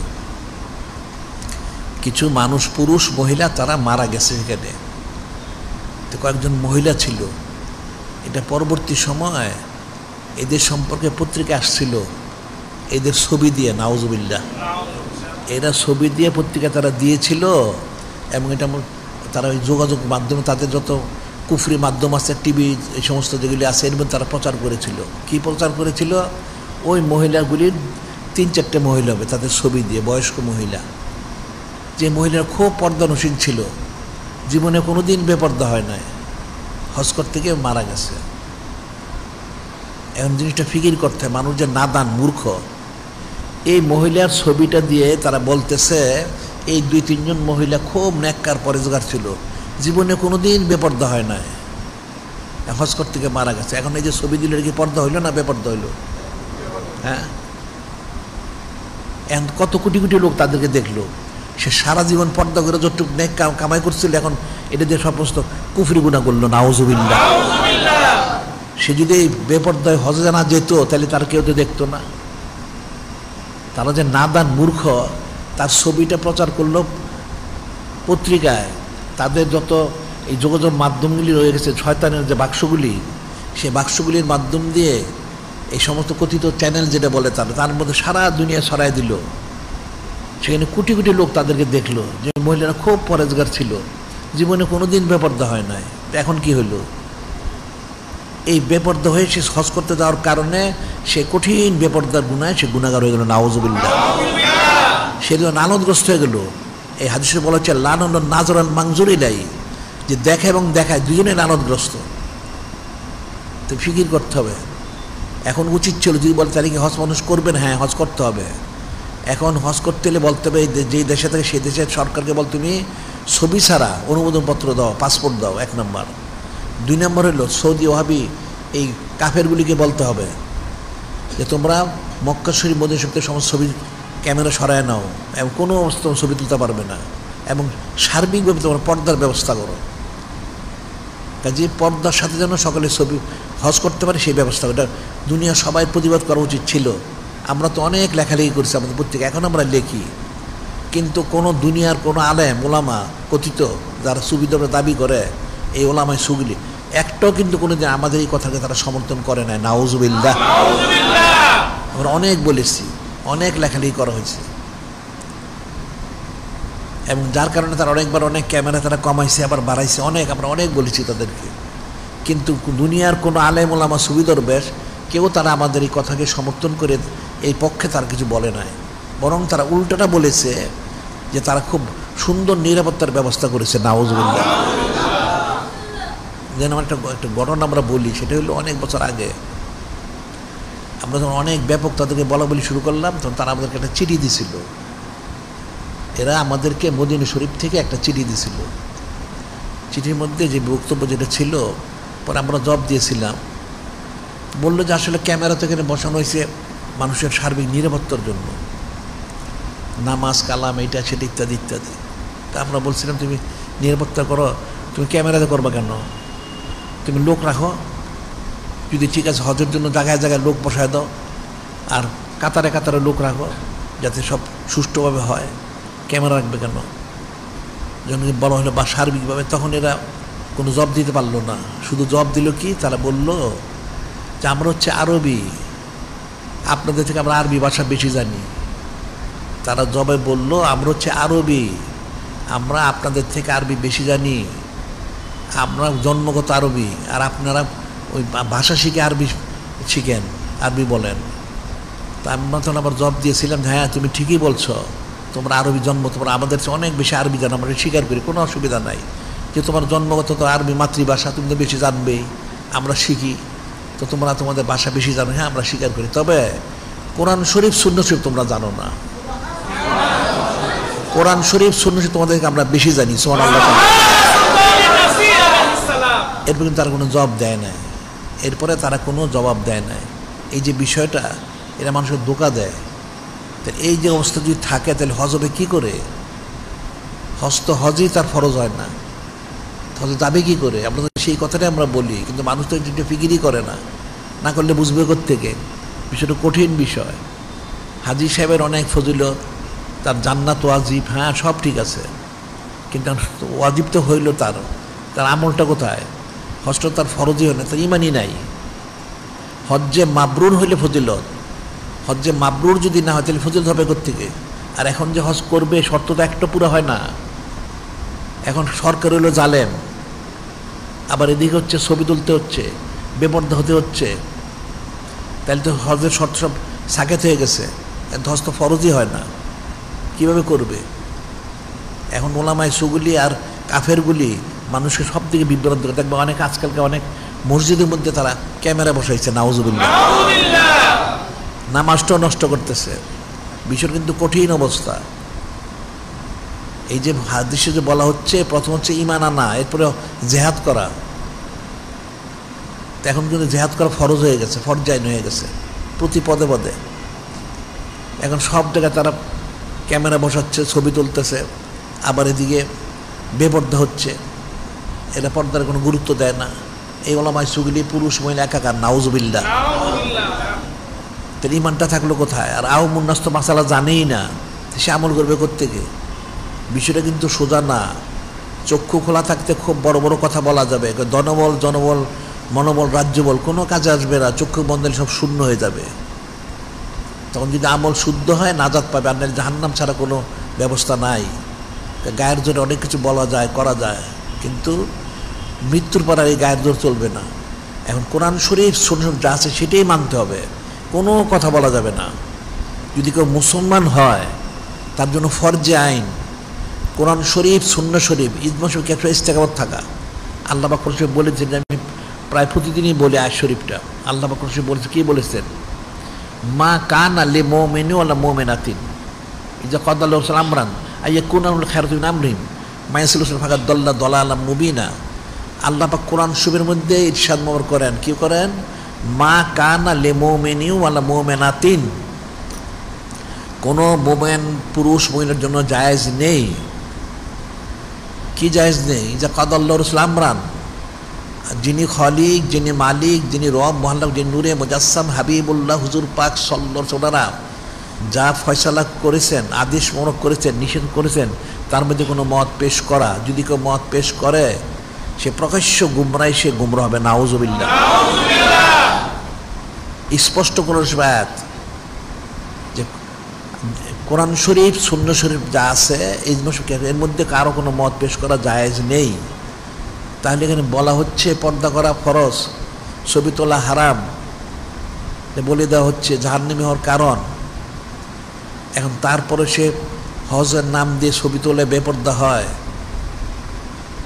কিছু মানুষ, পুরুষ মহিলা, তারা মারা গেছে সেখানে। তো কয়েকজন মহিলা ছিল। এটা পরবর্তী সময় এদের সম্পর্কে পত্রিকা আসছিল, এদের ছবি দিয়ে, নাউজুবিল্লাহ। এরা ছবি দিয়ে পত্রিকা তারা দিয়েছিল, এবং এটা তারা ওই যোগাযোগ মাধ্যমে, তাদের যত কুফরি মাধ্যম আছে, টিভি, এই সমস্ত যেগুলি আছে, এর মধ্যে তারা প্রচার করেছিল। কি প্রচার করেছিল? ওই মহিলাগুলির 3-4টে মহিলা হবে, তাদের ছবি দিয়ে, বয়স্ক মহিলা, যে মহিলারা খুব পর্দানসীন ছিল, জীবনে কোনো দিন বেপর্দা হয় নাই, হজ করতে গিয়ে মারা গেছে। এখন জিনিসটা ফিকির করতে হয়, মানুষ যে নাদান, মূর্খ। এই মহিলার ছবিটা দিয়ে তারা বলতেছে এই 2-3 জন মহিলা খুব নেককার পরেজগার ছিল, জীবনে কোনো দিন বেপর্দা হয় নাই। হজ করতে গিয়ে মারা গেছে। এখন এই যে ছবি দিল, কি পর্দা হইল না বেপর্দা হইল? হ্যাঁ, এখন কত কোটি কোটি লোক তাদেরকে দেখলো। সে সারা জীবন পর্দা করে যতটুকু নেক কামাই করছিল, এখন এটা দিয়ে সমস্ত কুফরি গুনাহ করলো, নাউজুবিল্লাহ। সে যদি এই বেপর্দায় হজে না যেত তাহলে তার কেউ তো দেখতো না। তারা যে নাদান মূর্খ, তার ছবিটা প্রচার করলো পত্রিকায়। তাদের যত এই যোগাযোগ মাধ্যমগুলি রয়ে গেছে, শয়তানের যে বাক্সগুলি, সেই বাক্সগুলির মাধ্যম দিয়ে এই সমস্ত কথিত চ্যানেল যেটা বলে তার মধ্যে সারা দুনিয়া ছড়াই দিল। সেখানে কোটি কোটি লোক তাদেরকে দেখলো যে মহিলারা খুব পরেজগার ছিল, জীবনে কোনো দিন বেপর্দা হয় নাই। এখন কি হলো? এই বেপর্দা হয়ে সে হজ করতে যাওয়ার কারণে সে কঠিন বেপর্দার গুনায় সে গুনাহগার হয়ে গেল, নাউজুবিল্লাহ। সে লানতগ্রস্ত হয়ে গেল। এই হাদিসে বলা হচ্ছে লানন নাজরান মাংজুরিলাই, যে দেখে এবং দেখায় দুজনে লানতগ্রস্ত। তো ফিকির করতে হবে। এখন উচিত ছিল যদি বলে তাহলে কি হজ মানুষ করবেন? হ্যাঁ, হজ করতে হবে। এখন হজ করতে হলে বলতে হবে যেই দেশে থাকে সেই দেশের সরকারকে বল তুমি ছবি ছাড়া অনুমোদনপত্র দাও, পাসপোর্ট দাও, 1 নম্বর। 2 নম্বর হলো সৌদি ওয়াহাবি এই কাফেরগুলিকে বলতে হবে যে তোমরা মক্কা শরীফ মদিনা শরীফের সমস্ত ছবি ক্যামেরা সরায় নাও এবং কোনো অবস্থা ছবি তুলতে পারবে না, এবং সার্বিকভাবে তোমরা পর্দার ব্যবস্থা করো। কাজে পর্দার সাথে যেন সকলে ছবি হজ করতে পারে সেই ব্যবস্থা। এটা দুনিয়া সবাই প্রতিবাদ করা উচিত ছিল। আমরা তো অনেক লেখালেখি করছি আমাদের পত্রিকা, এখন আমরা লেখি, কিন্তু কোনো দুনিয়ার কোনো আলেম ওলামা কথিত যারা সুবিধা দাবি করে এই ওলামায় সুগলি একটাও কিন্তু কোনো দিন আমাদের এই কথাকে তারা সমর্থন করে নাই, নাউজুবিল্লাহ। আমরা অনেক বলেছি, অনেক লেখালেখি করা হয়েছে, এবং যার কারণে তারা অনেকবার অনেক ক্যামেরা তারা কমাইছে আবার বাড়াইছে, অনেক আমরা অনেক বলেছি তাদেরকে। কিন্তু দুনিয়ার কোনো আলেম ওলামা সুবিধর বেশ কেউ তারা আমাদের এই কথাকে সমর্থন করে এই পক্ষে তার কিছু বলে নাই, বরং তারা উল্টোটা বলেছে যে তারা খুব সুন্দর নিরাপত্তার ব্যবস্থা করেছে, নাউজুবিল্লাহ। যেন একটা ঘটনা আমরা বলি, সেটা হলো অনেক বছর আগে আমরা যখন অনেক ব্যাপক তাদেরকে বলা বলি শুরু করলাম, তখন তারা আমাদেরকে একটা চিঠি দিছিল। এরা আমাদেরকে মদিনা শরীফ থেকে একটা চিঠি দিছিল। চিঠির মধ্যে যে বক্তব্য যেটা ছিল, পরে আমরা জবাব দিয়েছিলাম। বললো যে আসলে ক্যামেরা তো এখানে বসানো হয়েছে মানুষের সার্বিক নিরাপত্তার জন্য, নামাজ কালাম এইটা সেটা ইত্যাদি ইত্যাদি। তা আমরা বলছিলাম তুমি নিরাপত্তা করো, তুমি ক্যামেরাতে করবা কেন? তুমি লোক রাখো, যদি ঠিক আছে হজের জন্য জায়গায় জায়গায় লোক বসায় দাও, আর কাতারে কাতারে লোক রাখো যাতে সব সুষ্ঠুভাবে হয়। ক্যামেরা রাখবে কেন? যখন বলা হলো বা সার্বিকভাবে, তখন এরা কোনো জবাব দিতে পারলো না। শুধু জবাব দিল কি, তারা বলল যে আমরা হচ্ছে আরবি, আপনাদের থেকে আমরা আরবি ভাষা বেশি জানি। তারা জবাবে বলল আমরা হচ্ছে আরবি, আমরা আপনাদের থেকে আরবি বেশি জানি, আমরা জন্মগত আরবি, আর আপনারা ওই ভাষা শিখে আরবি শিখেন, আরবি বলেন। তা আমরা তখন আবার জবাব দিয়েছিলাম, হ্যাঁ তুমি ঠিকই বলছো, তোমরা আরবি জন্ম, তোমরা আমাদের চেয়ে অনেক বেশি আরবি জানো, আমরা স্বীকার করি, কোনো অসুবিধা নাই। যে তোমার জন্মগত তো আরবি মাতৃভাষা, তুমি তো বেশি জানবেই, আমরা শিখি, তো তোমরা তোমাদের ভাষা বেশি জানো, হ্যাঁ আমরা স্বীকার করি। তবে কোরআন শরীফ সুন্নাত শরীফ তোমরা জানো না, কোরআন শরীফ সুন্নাত শরীফ তোমাদেরকে আমরা বেশি জানি, সুবহানাল্লাহ। এরপর কিন্তু তারা কোনো জবাব দেয় না, এরপরে তারা কোনো জবাব দেয় না। এই যে বিষয়টা, এরা মানুষের ধোঁকা দেয়। তাহলে এই যে অবস্থা যদি থাকে, তাহলে হজ হবে কী করে? হজ তো হজই তার ফরজ হয় না, হজ যাবে কী করে? আমরা তো সেই কথাটাই আমরা বলি, কিন্তু মানুষ তো এটা ফিকিরই করে না, না করলে বুঝবে কোত্থেকে? বিষয়টা কঠিন বিষয়। হাজী সাহেবের অনেক ফজিলত, তার জান্নাত ওয়াজিব, হ্যাঁ সব ঠিক আছে, কিন্তু ওয়াজিব তো হইল, তার আমলটা কোথায়? হজটা তার ফরজই হয় না, তার ইমানই নাই। হজ্জে মাবরুর হইলে ফজিলত, হজ্জে মাবরুর যদি না হয় তাহলে ফজিলত হবে কোত্থেকে? আর এখন যে হজ করবে শর্ত তো একটা পুরো হয় না। এখন সরকার হইল জালেম, আবার এদিকে হচ্ছে ছবি তুলতে হচ্ছে, বেপর্দা হতে হচ্ছে, তাহলে তো হজের শর্ত সব সাকেত হয়ে গেছে, হজ তো ফরজই হয় না, কীভাবে করবে? এখন ওলামায়ে সুগুলি আর কাফেরগুলি মানুষকে সব দিকে বিভ্রান্ত করে। দেখবে অনেক আজকালকে অনেক মসজিদের মধ্যে তারা ক্যামেরা বসাইছে, নাউজুবিল্লাহ, নামাজটাও নষ্ট করতেছে। বিষয়টা কিন্তু কঠিন অবস্থা। এই যে হাদিসে যে বলা হচ্ছে, প্রথম হচ্ছে ঈমান আনা, এরপরে জিহাদ করা। তো এখন কিন্তু জেহাদ করা ফরজ হয়ে গেছে, ফরজাইন হয়ে গেছে প্রতি পদে পদে। এখন সব জায়গায় তারা ক্যামেরা বসাচ্ছে, ছবি তুলতেছে, আবার এদিকে বেপর্দা হচ্ছে, এরা পর্দার কোনো গুরুত্ব দেয় না। এই ওলামায়ে সুগুলি পুরুষ মহিলা একাকার, নাউজুবিল্লাহ। তাহলে ইমানটা থাকলো কোথায়? আর আওয়ামুন্নাস তো মাসালা জানেই না, সে আমল করবে কোত্থেকে? বিষয়টা কিন্তু সোজা না। চক্ষু খোলা থাকতে খুব বড় বড় কথা বলা যাবে, ধনবল জনবল মনোবল রাজ্যবল কোনো কাজে আসবে না, চক্ষু বন্ধ সব শূন্য হয়ে যাবে। তখন যদি আমল শুদ্ধ হয় নাজাত পাবে, আর জাহান্নাম ছাড়া কোনো ব্যবস্থা নাই। গায়ের জোরে অনেক কিছু বলা যায়, করা যায়, কিন্তু মৃত্যুর পর আর এই গায়ের জোর চলবে না। এখন কোরআন শরীফ সুন্নাহ যা আছে সেটাই মানতে হবে, কোনো কথা বলা যাবে না। যদি কেউ মুসলমান হয় তার জন্য ফরজে আইন কোরআন শরীফ, সুন্নাহ শরীফ, ইজমা শরীফ একটা ইস্তেকামত থাকা। আল্লাহ পাক কোরআনে বলেছেন, আমি প্রায় প্রতিদিনই বলি আয়াত শরীফটা। আল্লাহ পাক কোরআনে বলেছে, কি বলেছেন? মা কানা লিল মুমিনি ওয়ালা মুমিনাতিন ইযা কাদাল্লাহু আমরান আইয়াকুনাল খায়রাতু মিন আমরিহিম মা ইয়াসলুন ফাকাদ দাল্লা দালালাম মুবিনা। আল্লাহ পাক কোরআন শরীফের মধ্যে ইরশাদ মোবারক করেন, কি করেন? মা কানা লিল মুমিনি ওয়ালা মুমিনাতিন, কোনো মুমিন পুরুষ মহিলার জন্য জায়েজ নেই। কি জায়েজ নেই? যা কাদাল্লাহু রাসূল আমরান, যিনি খলিক, যিনি মালিক, যিনি রব মহাল্লাক, যিনি নূরে মুজাসসাম হাবিবুল্লাহ হুজুর পাক সাল্লাল্লাহু আলাইহি ওয়াসাল্লাম যা ফয়সালা করেছেন, আদেশ মোবারক করেছেন, নিষেধ করেছেন, তার মধ্যে কোনো মত পেশ করা, যদি কেউ মত পেশ করে সে প্রকাশ্য গুমরাহ, সে গুমরাহ হবে। নাউজুবিল্লাহ। স্পষ্ট কোন আয়াত যে কোরআন শরীফ, সুন্নাহ শরীফ যা আছে ইজমা শরীফ, এর মধ্যে কারো কোনো মত পেশ করা জায়েজ নেই। তাহলে এখানে বলা হচ্ছে পর্দা করা ফরজ, ছবি তোলা হারাম, বলে দেওয়া হচ্ছে জাহান্নামী হওয়ার কারণ। এখন তারপরে সে হজের নাম দিয়ে ছবি তোলে বেপর্দা হয়,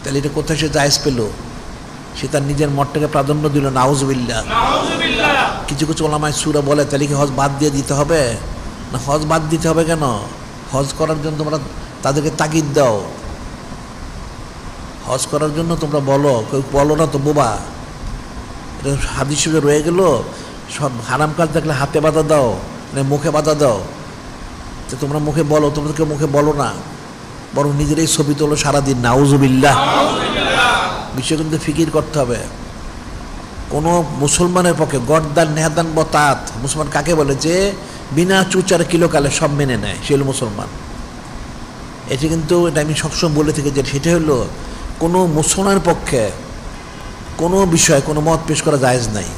তাহলে এটা কোথায় সে জায়েজ পেল? সে তার নিজের মতটাকে প্রাধান্য দিল। নাউজুবিল্লাহ। কিছু কিছু ওলামায়ে সূরা বলে, তাহলে কি হজ বাদ দিয়ে দিতে হবে? না, হজ বাদ দিতে হবে কেন? হজ করার জন্য তোমরা তাদেরকে তাগিদ দাও, হজ করার জন্য তোমরা বলো, কেউ বলো না তো বোবা। এটা হাদিসে রয়ে গেল, সব হারাম কাজ দেখলে হাতে বাধা দাও, মানে মুখে বাধা দাও। তো তোমরা মুখে বলো, তোমরা কেউ মুখে বলো না, বরং নিজেরাই ছবি তোলো সারাদিন। নাউজুবিল্লাহ। বিষয় কিন্তু ফিকির করতে হবে। কোনো মুসলমানের পক্ষে গর্দান নেহাদান বতাত, মুসলমান কাকে বলে? যে বিনা চুচার কিলোকালে সব মেনে নেয়, সে হলো মুসলমান। এটি কিন্তু এটা আমি সবসময় বলে থেকে যে সেটা হলো কোনো মুসলমানের পক্ষে কোনো বিষয় কোনো মত পেশ করা জায়েজ নাই,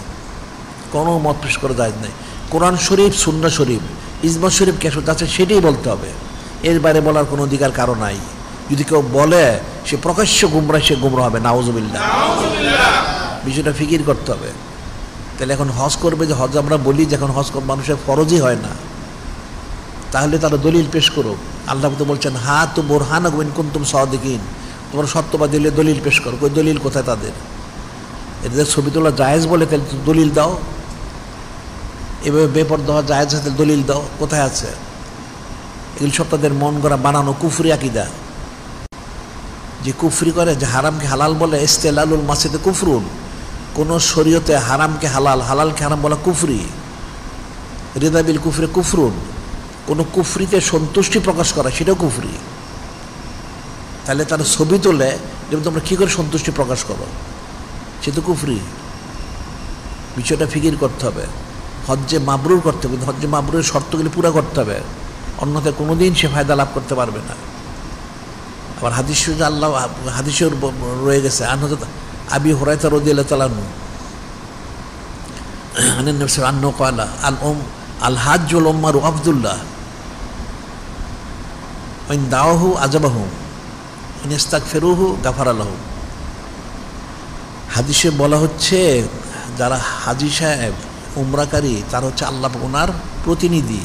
কোনো মত পেশ করা জায়েজ নাই। কোরআন শরীফ, সুন্নাহ শরীফ, ইজমা শরীফ কেসত আছে সেটাই বলতে হবে, এর বাইরে বলার কোনো অধিকার কারো নাই। যদি কেউ বলে সে প্রকাশ্য গুমরাহ, সে গুমরাহ হবে। নাউজুবিল্লাহ। বিষয়টা ফিকির করতে হবে। তাহলে এখন হজ করবে, যে হজ আমরা বলি যে এখন হজ মানুষের ফরজই হয় না, তাহলে তারা দলিল পেশ করুক। আল্লাহ তো বলছেন, হা তো বুরহানাকুম ইন কুনতুম সাদিকিন, তোমরা সত্যবাদী হলে দলিল পেশ করো। ওই দলিল কোথায় তাদের? এদের ছবি তোলা জায়েজ বলে, তাহলে দলিল দাও। এভাবে বেপরদা হওয়া জায়েজ আছে, দলিল দাও, কোথায় আছে? এগুলি সব তাদের মন গড়া বানানো কুফরি আকীদা। যে কুফরি করে, যে হারামকে হালাল বলে, ইস্তেলালুল মাসিদে কুফরুন, কোন শরীয়তে হারামকে হালাল, হালালকে হারাম বলা কুফরি। রিদা বিল কুফরি কুফরুন, কোনো কুফরিতে সন্তুষ্টি প্রকাশ করা সেটাও কুফরি। তাহলে তারা ছবি তোলে, যেমন তোমরা কী করে সন্তুষ্টি প্রকাশ করো, সে তো কুফরি। বিষয়টা ফিকির করতে হবে। হজ্জে মাবরুর করতে হবে, কিন্তু হজ্জে মাবরুরের শর্তগুলি পুরা করতে হবে, অন্যথায় কোনোদিন সে ফায়দা লাভ করতে পারবে না। আবার হাদিস আল্লাহ হাদিসে রয়ে গেছে, আবি হুরায়রা রাদিয়াল্লাহু তাআলা আনহু আনান নবী সাল্লাল্লাহু ক্বালা আল হাজ্জুল উমরু আব্দুল্লাহ ওয়াইন দাওহু আজাবাহু ওয়াইন ইস্তাগফিরুহু গাফারা লাহু। হাদিসে বলা হচ্ছে, যারা হাজি সাহেব উমরাকারী তারা হচ্ছে আল্লাহ ওনার প্রতিনিধি।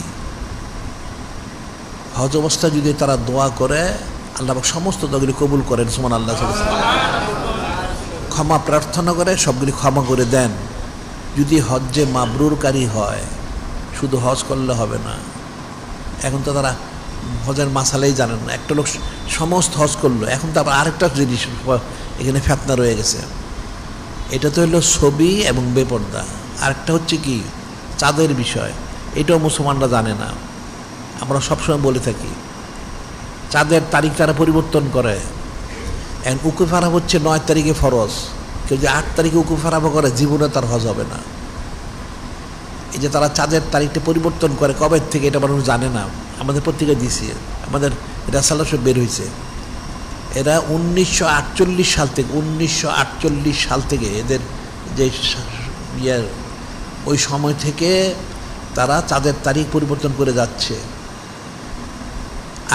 হজ অবস্থায় যদি তারা দোয়া করে, আল্লাহ সমস্ত দোয়াগুলি কবুল করেন। সুবহানাল্লাহ। ক্ষমা প্রার্থনা করে, সবগুলি ক্ষমা করে দেন। যদি হজ্জে মাবরুরকারী হয়, শুধু হজ করলে হবে না। এখন তো তারা হজের মাসালাই জানেন না। একটা লোক সমস্ত হজ করলো, এখন তো আবার আরেকটা জিনিস এখানে ফেতনা রয়ে গেছে। এটা তো হলো ছবি এবং বেপর্দা। আরেকটা হচ্ছে কি চাঁদের বিষয়, এটাও মুসলমানরা জানে না। আমরা সবসময় বলে থাকি চাঁদের তারিখ তারা পরিবর্তন করে। উকুফ আরফা হচ্ছে 9 তারিখে ফরজ, কেউ যে 8 তারিখে উকুফ আরফা করে জীবনে তার হজ হবে না। এই যে তারা চাঁদের তারিখটা পরিবর্তন করে কবে থেকে এটা মানুষ জানে না। আমাদের পত্রিকা দিয়েছে, আমাদের রেসালা সব বের হয়েছে। এরা 1948 সাল থেকে 1948 সাল থেকে এদের যে ওই সময় থেকে তারা চাঁদের তারিখ পরিবর্তন করে যাচ্ছে।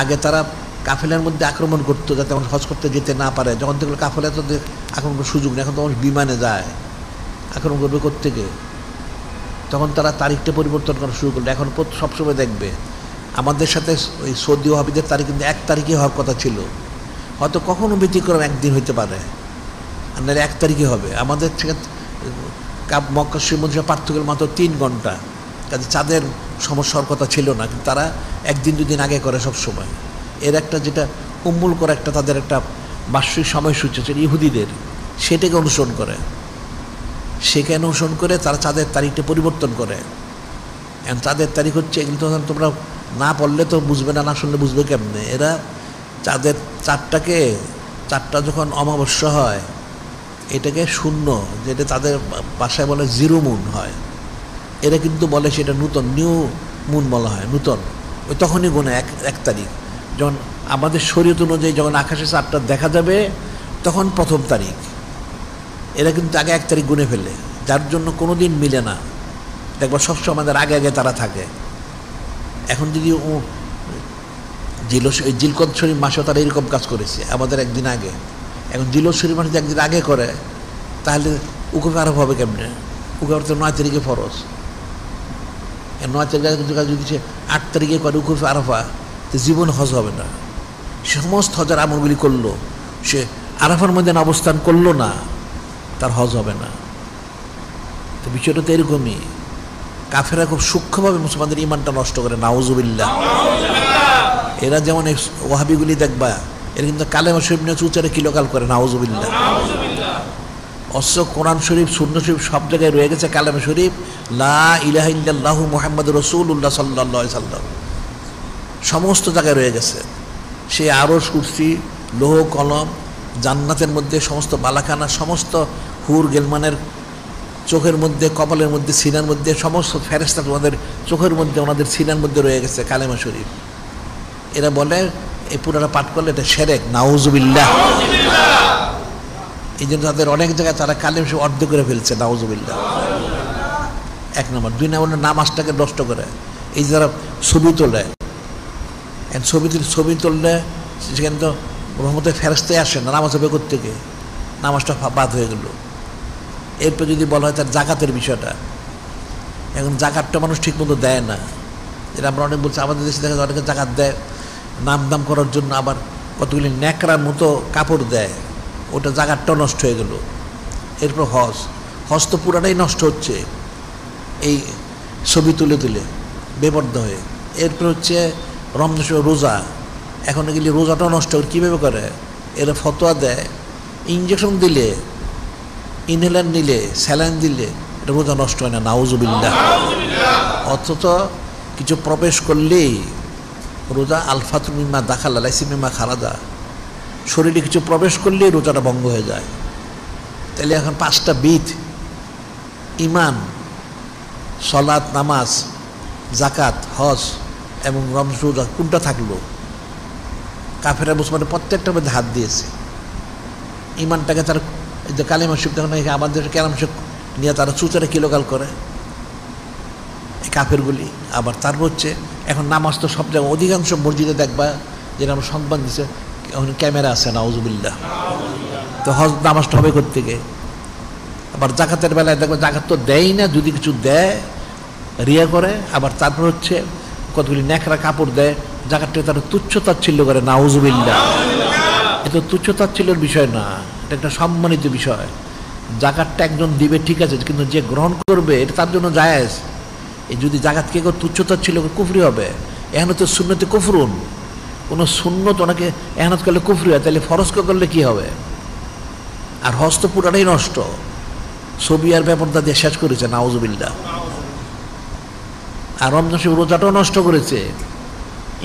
আগে তারা কাফেলার মধ্যে আক্রমণ করতো যাতে মানুষ হজ করতে যেতে না পারে। যখন দেখলো কাফেলা তো আক্রমণ করার সুযোগ নেই, এখন তো মানুষ বিমানে যায়, আক্রমণ করবে কোত্থেকে, তখন তারা তারিখটা পরিবর্তন করা শুরু করলো। এখন সবসময় দেখবে আমাদের সাথে ওই সৌদি ওয়াহাবিদের তারিখ কিন্তু 1 তারিখে হওয়ার কথা ছিল, হয়তো কখনো ব্যতিক্রম একদিন হইতে পারে, আর নাহলে 1 তারিখে হবে। আমাদের থেকে মক্কা শ্রীমন্দির পার্থক্য মাত্র 3 ঘন্টা, কাজে চাঁদের সমস্যার কথা ছিল না, কিন্তু তারা 1 দিন 2 দিন আগে করে সবসময়। এর একটা যেটা উম্মুল করে একটা তাদের একটা বার্ষিক সময়সূচি আছে ইহুদিদের, সেটাকে অনুসরণ করে, সেখানে অনুসরণ করে তারা চাঁদের তারিখটা পরিবর্তন করে। এখন চাঁদের তারিখ হচ্ছে এগুলো তো তোমরা না পড়লে তো বুঝবে না, না শুনলে বুঝবে কেমনে। এরা চাঁদের চাঁদটা যখন অমাবস্যা হয় এটাকে শূন্য, যেটা তাদের ভাষায় বলে জিরো মুন হয়, এরা কিন্তু বলে সেটা নূতন, নিউ মুন বলা হয়, নূতন। ওই তখনই গোনে 1 তারিখ, যখন আমাদের শরীয়ত অনুযায়ী যখন আকাশে চাঁদটা দেখা যাবে তখন 1ম তারিখ। এরা কিন্তু আগে 1 তারিখ গুনে ফেলে, যার জন্য কোনো দিন মিলে না। দেখবার সবসময় আমাদের আগে আগে তারা থাকে। এখন যদি জিলকদ শরীফ মাসেও তারা এরকম কাজ করেছে আমাদের একদিন আগে। এখন জিলকদ শরীফ মাসে একদিন আগে করে, তাহলে উকুফ আরফ হবে কেমনে? উকুফ আরফ তো 9 তারিখে ফরজ। 9 তারিখে যদি সে 8 তারিখে করে উকুফ আরফা, তো জীবন হজ হবে না। সমস্ত হজের আমলগুলি করলো, সে আরাফার মধ্যে অবস্থান করলো না, তার হজ হবে না। তো বিষয়টা তো এরকমই। কাফেরা খুব সূক্ষ্মভাবে মুসলমানদের ইমানটা নষ্ট করে, নাউজুবিল্লাহ। এরা যেমন ওয়াহাবিগুলি দেখবা, এরা কিন্তু কালেমা শরীফ নিয়ে চুচারে কিলোকাল করে, নাউজুবিল্লাহ। অথচ কোরআন শরীফ, সুন্নাহ শরীফ সব জায়গায় রয়ে গেছে কালেমা শরীফ, লা ইলাহা ইল্লাল্লাহু মুহাম্মাদুর রাসূলুল্লাহ সাল্লাল্লাহু আলাইহি সাল্লাম, সমস্ত জায়গায় রয়ে গেছে। সে আরশ, কুরসি, লৌহ কলম, জান্নাতের মধ্যে সমস্ত বালাখানা, সমস্ত হুর গেলমানের চোখের মধ্যে, কপালের মধ্যে, সিনার মধ্যে, সমস্ত ফেরেশতা তোমাদের চোখের মধ্যে, ওনাদের সিনার মধ্যে রয়ে গেছে কালেমা শরীফ। এরা বলে এই পুরাটা পাঠ করলে এটা শিরক, নাউজুবিল্লাহ। এই জন্য তাদের অনেক জায়গায় তারা কালেমা শরীফ অর্ধ করে ফেলছে, নাউজুবিল্লাহ। 1 নম্বর। 2 নম্বর নামাজটাকে নষ্ট করে। এই যারা ছবি তোলে, ছবি তুললে সেখানে তো রহমতের ফেরেশতাই আসে না, নামাজ হবে কোত্থেকে? নামাজটা বাদ হয়ে গেল। এরপর যদি বলা হয় তার জাকাতের বিষয়টা, এখন জাকাতটা মানুষ ঠিকমতো দেয় না। যেটা আমরা অনেক বলছি, আমাদের দেশে দেখা যায় অনেকে জাকাত দেয় নাম দাম করার জন্য, আবার কতগুলি ন্যাকড়ার মতো কাপড় দেয়, ওটা জাকাতটাও নষ্ট হয়ে গেল। এরপর হজ তো পুরাটাই নষ্ট হচ্ছে এই ছবি তুলে তুলে বেপর্দা হয়ে। এরপর হচ্ছে রমজান রোজা, এখন এগুলি রোজাটাও নষ্ট করে। কীভাবে করে? এরা ফতোয়া দেয় ইঞ্জেকশন দিলে, ইনহেলার নিলে, স্যালাইন দিলে এটা রোজা নষ্ট হয় না, নাউজুবিল্লাহ। অথচ কিছু প্রবেশ করলেই রোজা আলফাতু মিম্মা দাখালা লাইসা মিম্মা খারাজা, শরীরে কিছু প্রবেশ করলেই রোজাটা ভঙ্গ হয়ে যায়। তাহলে এখন 5টা বিধ ইমান, সলাত, নামাজ, জাকাত, হজ এবং রমজান রোজা কোনটা থাকলো? কাফেরা মুসলমানের প্রত্যেকটার মধ্যে হাত দিয়েছে। ইমানটাকে তারা যে কালেমা শরীফ, তখন আমাদের কালেমা শরীফ নিয়ে তারা চুচারে কিলোকাল করে এই কাফেরগুলি। আবার তারপর হচ্ছে এখন নামাজ তো সব জায়গায়, অধিকাংশ মসজিদে দেখবা, যেটা আমরা সংবাদ দিচ্ছে, এখন ক্যামেরা আছে, নাউজুবিল্লাহ। তো হজ নামাজটা হবে কোত্থেকে? আবার জাকাতের বেলায় দেখবা জাকাত তো দেয় না, যদি কিছু দেয় রিয়া করে। আবার তারপর হচ্ছে কতগুলি ন্যাকড়া কাপড় দেয়, জাকাতটা তারা তুচ্ছতাচ্ছিল্য করে, নাউজুবিল্লাহ। এটা তুচ্ছতাচ্ছিল্যের বিষয় না, এটা একটা সম্মানিত বিষয়। জাকাতটা একজন দিবে ঠিক আছে, কিন্তু যে গ্রহণ করবে এটা তার জন্য জায়েজ। এই যদি জাকাতকে কেউ তুচ্ছতাচ্ছিল্য করে কুফরি হবে। এখন তো সুন্নতে কুফরুন, কোনো সুন্নত ওনাকে এহনত করলে কুফরি হয়, তাহলে ফরজকে করলে কি হবে? আর হজ তো পুরাটাই নষ্ট। ছবি আর ব্যাপারটা দিয়ে শেষ করেছে নাউজুবিল্লাহ। আর রমজান শরীফ রোজাটাও নষ্ট করেছে,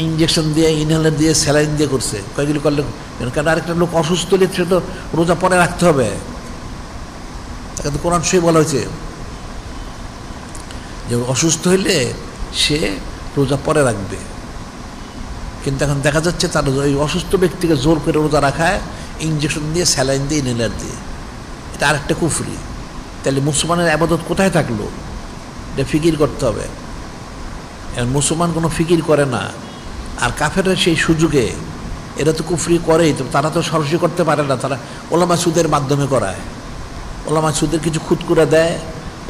ইঞ্জেকশন দিয়ে, ইনহেলার দিয়ে, স্যালাইন দিয়ে করছে। কয়েকগুলি করলে কারণ আরেকটা লোক অসুস্থ হলে সে তো রোজা পরে রাখতে হবে, তাকে তো কোরআন শরীফে বলা হয়েছে যে অসুস্থ হইলে সে রোজা পরে রাখবে। কিন্তু এখন দেখা যাচ্ছে তার ওই অসুস্থ ব্যক্তিকে জোর করে রোজা রাখায়, ইঞ্জেকশন দিয়ে, স্যালাইন দিয়ে, ইনহেলার দিয়ে। এটা আরেকটা কুফরি। তাহলে মুসলমানের আবাদত কোথায় থাকলো? এটা ফিকির করতে হবে। এখন মুসলমান কোনো ফিকির করে না, আর কাফেররা সেই সুযোগে এরা তো কুফরি করেই, তো তারা তো সরাসরি করতে পারে না, তারা ওলামা সুদের মাধ্যমে করায়। ওলামা সুদের কিছু খুদকুরা দেয়,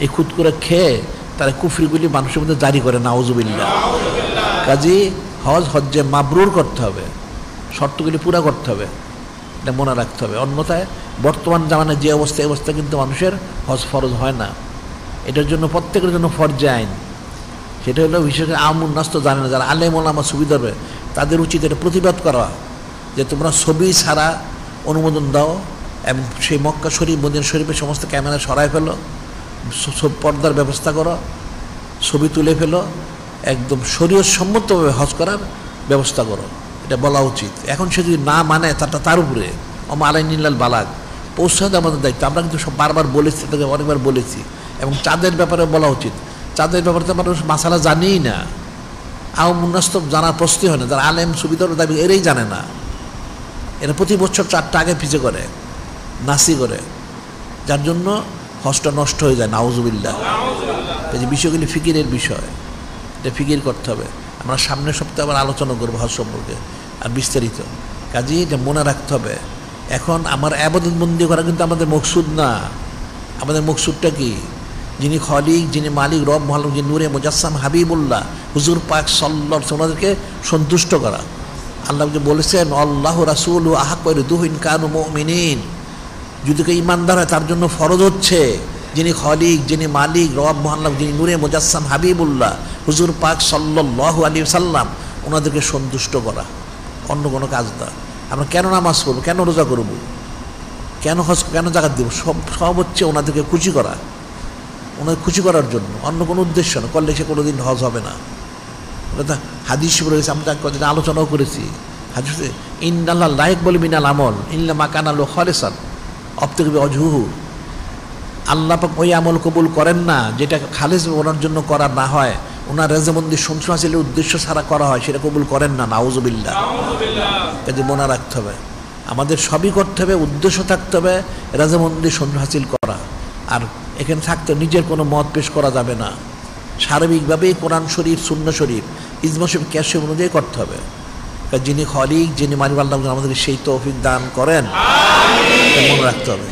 এই খুদকুরা খেয়ে তারা কুফরিগুলি মানুষের মধ্যে জারি করে, নাউজুবিল্লাহ। কাজী হজ্জে মাবরুর করতে হবে, শর্তগুলি পুরা করতে হবে, এটা মনে রাখতে হবে। অন্যথায় বর্তমান জামানায় যে অবস্থা, এই অবস্থা কিন্তু মানুষের হজ ফরজ হয় না। এটার জন্য প্রত্যেকের জন্য ফরজে আইন। সেটা হলো বিশেষ করে আমুন নাস তো জানে না, যারা আলেম ওলামা ছবি ধরবে তাদের উচিত এটা প্রতিবাদ করা, যে তোমরা ছবি ছাড়া অনুমোদন দাও, এবং সেই মক্কা শরীফ, মদিনা শরীফের সমস্ত ক্যামেরা সরায় ফেলো, পর্দার ব্যবস্থা করো, ছবি তুলে ফেলো, একদম শরীয়ত সম্মতভাবে হজ করার ব্যবস্থা করো, এটা বলা উচিত। এখন সে যদি না মানে তার উপরে আলাইনিল্লাল বালাগ পৌঁছাতে আমাদের দায়িত্ব। আমরা কিন্তু সব বারবার বলেছি, তাকে অনেকবার বলেছি। এবং চাঁদের ব্যাপারে বলা উচিত, চাঁদের ব্যাপারে তো মানুষ মাসালা জানেই না, মুন্নাস্তব জানার প্রশ্নই হয় না। যারা আলেম সুবিধার দাবি এরাই জানে না, এরা প্রতি বছর 4টা আগে পিছিয়ে করে, নাসি করে, যার জন্য হজটা নষ্ট হয়ে যায়, নাউজুবিল্লাহ। এই যে বিষয়গুলি ফিকিরের বিষয়, এটা ফিকির করতে হবে। আমরা সামনের সপ্তাহে আবার আলোচনা করবো হজ সম্পর্কে আর বিস্তারিত। কাজেই এটা মনে রাখতে হবে। এখন আমার আবাদত বন্দি করা কিন্তু আমাদের মকসুদ না। আমাদের মকসুদটা কি? যিনি খলিক, যিনি মালিক, রব মহালক, যিনি নূরে মুজাসসাম হাবিবুল্লাহ হুজুর পাক সাল্লাল্লাহু আলাইহি ওয়াসাল্লাম, ওনাদেরকে সন্তুষ্ট করা। আল্লাহ যে বলেছেন আল্লাহু রাসূলু আহাক্কু ইন কানু মুমিনিন, যদি কেউ ইমানদার হয় তার জন্য ফরজ হচ্ছে যিনি খলিক, যিনি মালিক, রব মহাল্লাহ, যিনি নূরে মুজাসসাম হাবিবুল্লাহ হুজুর পাক সাল্লাল্লাহু আলাইহি ওয়াসাল্লাম, ওনাদেরকে সন্তুষ্ট করা, অন্য কোনো কাজ না। আমরা কেন নামাজ পড়বো, কেন রোজা করবো, কেন হজ, কেন জাকাত দেবো? সব হচ্ছে ওনাদেরকে খুশি করা, ওনাদের খুশি করার জন্য, অন্য কোনো উদ্দেশ্য না। করলে সে কোনোদিন হজ হবে না। ওটা হাদিস রয়েছে, আমরা কদিন আলোচনাও করেছি। হাদিস ইন্নাল্লাহ লা ইয়াকবালু মিনাল আমল ইল্লা মা কানা লাহু খালিসান আবতাগি ওয়াজহুহু, আল্লাহ পাক ওই আমল কবুল করেন না যেটা খালিস ওনার জন্য করা না হয়, ওনার রেজামন্দি সন্তুষ্ট হাসিলের উদ্দেশ্য ছাড়া করা হয়, সেটা কবুল করেন না, নাউজুবিল্লাহ। কাজে মনে রাখতে হবে, আমাদের সবই করতে হবে, উদ্দেশ্য থাকতে হবে রেজামন্দি সন্তুষ্ট হাসিল করা। আর এখানে থাকতে নিজের কোনো মত পেশ করা যাবে না, সার্বিকভাবেই কোরআন শরীফ, সুন্নাহ শরীফ, ইজমা শরীফ, ক্যাশে অনুযায়ী করতে হবে। যিনি খলিক, যিনি মালিক, আল্লাহ আমাদের সেই তৌফিক দান করেন, মনে রাখতে হবে।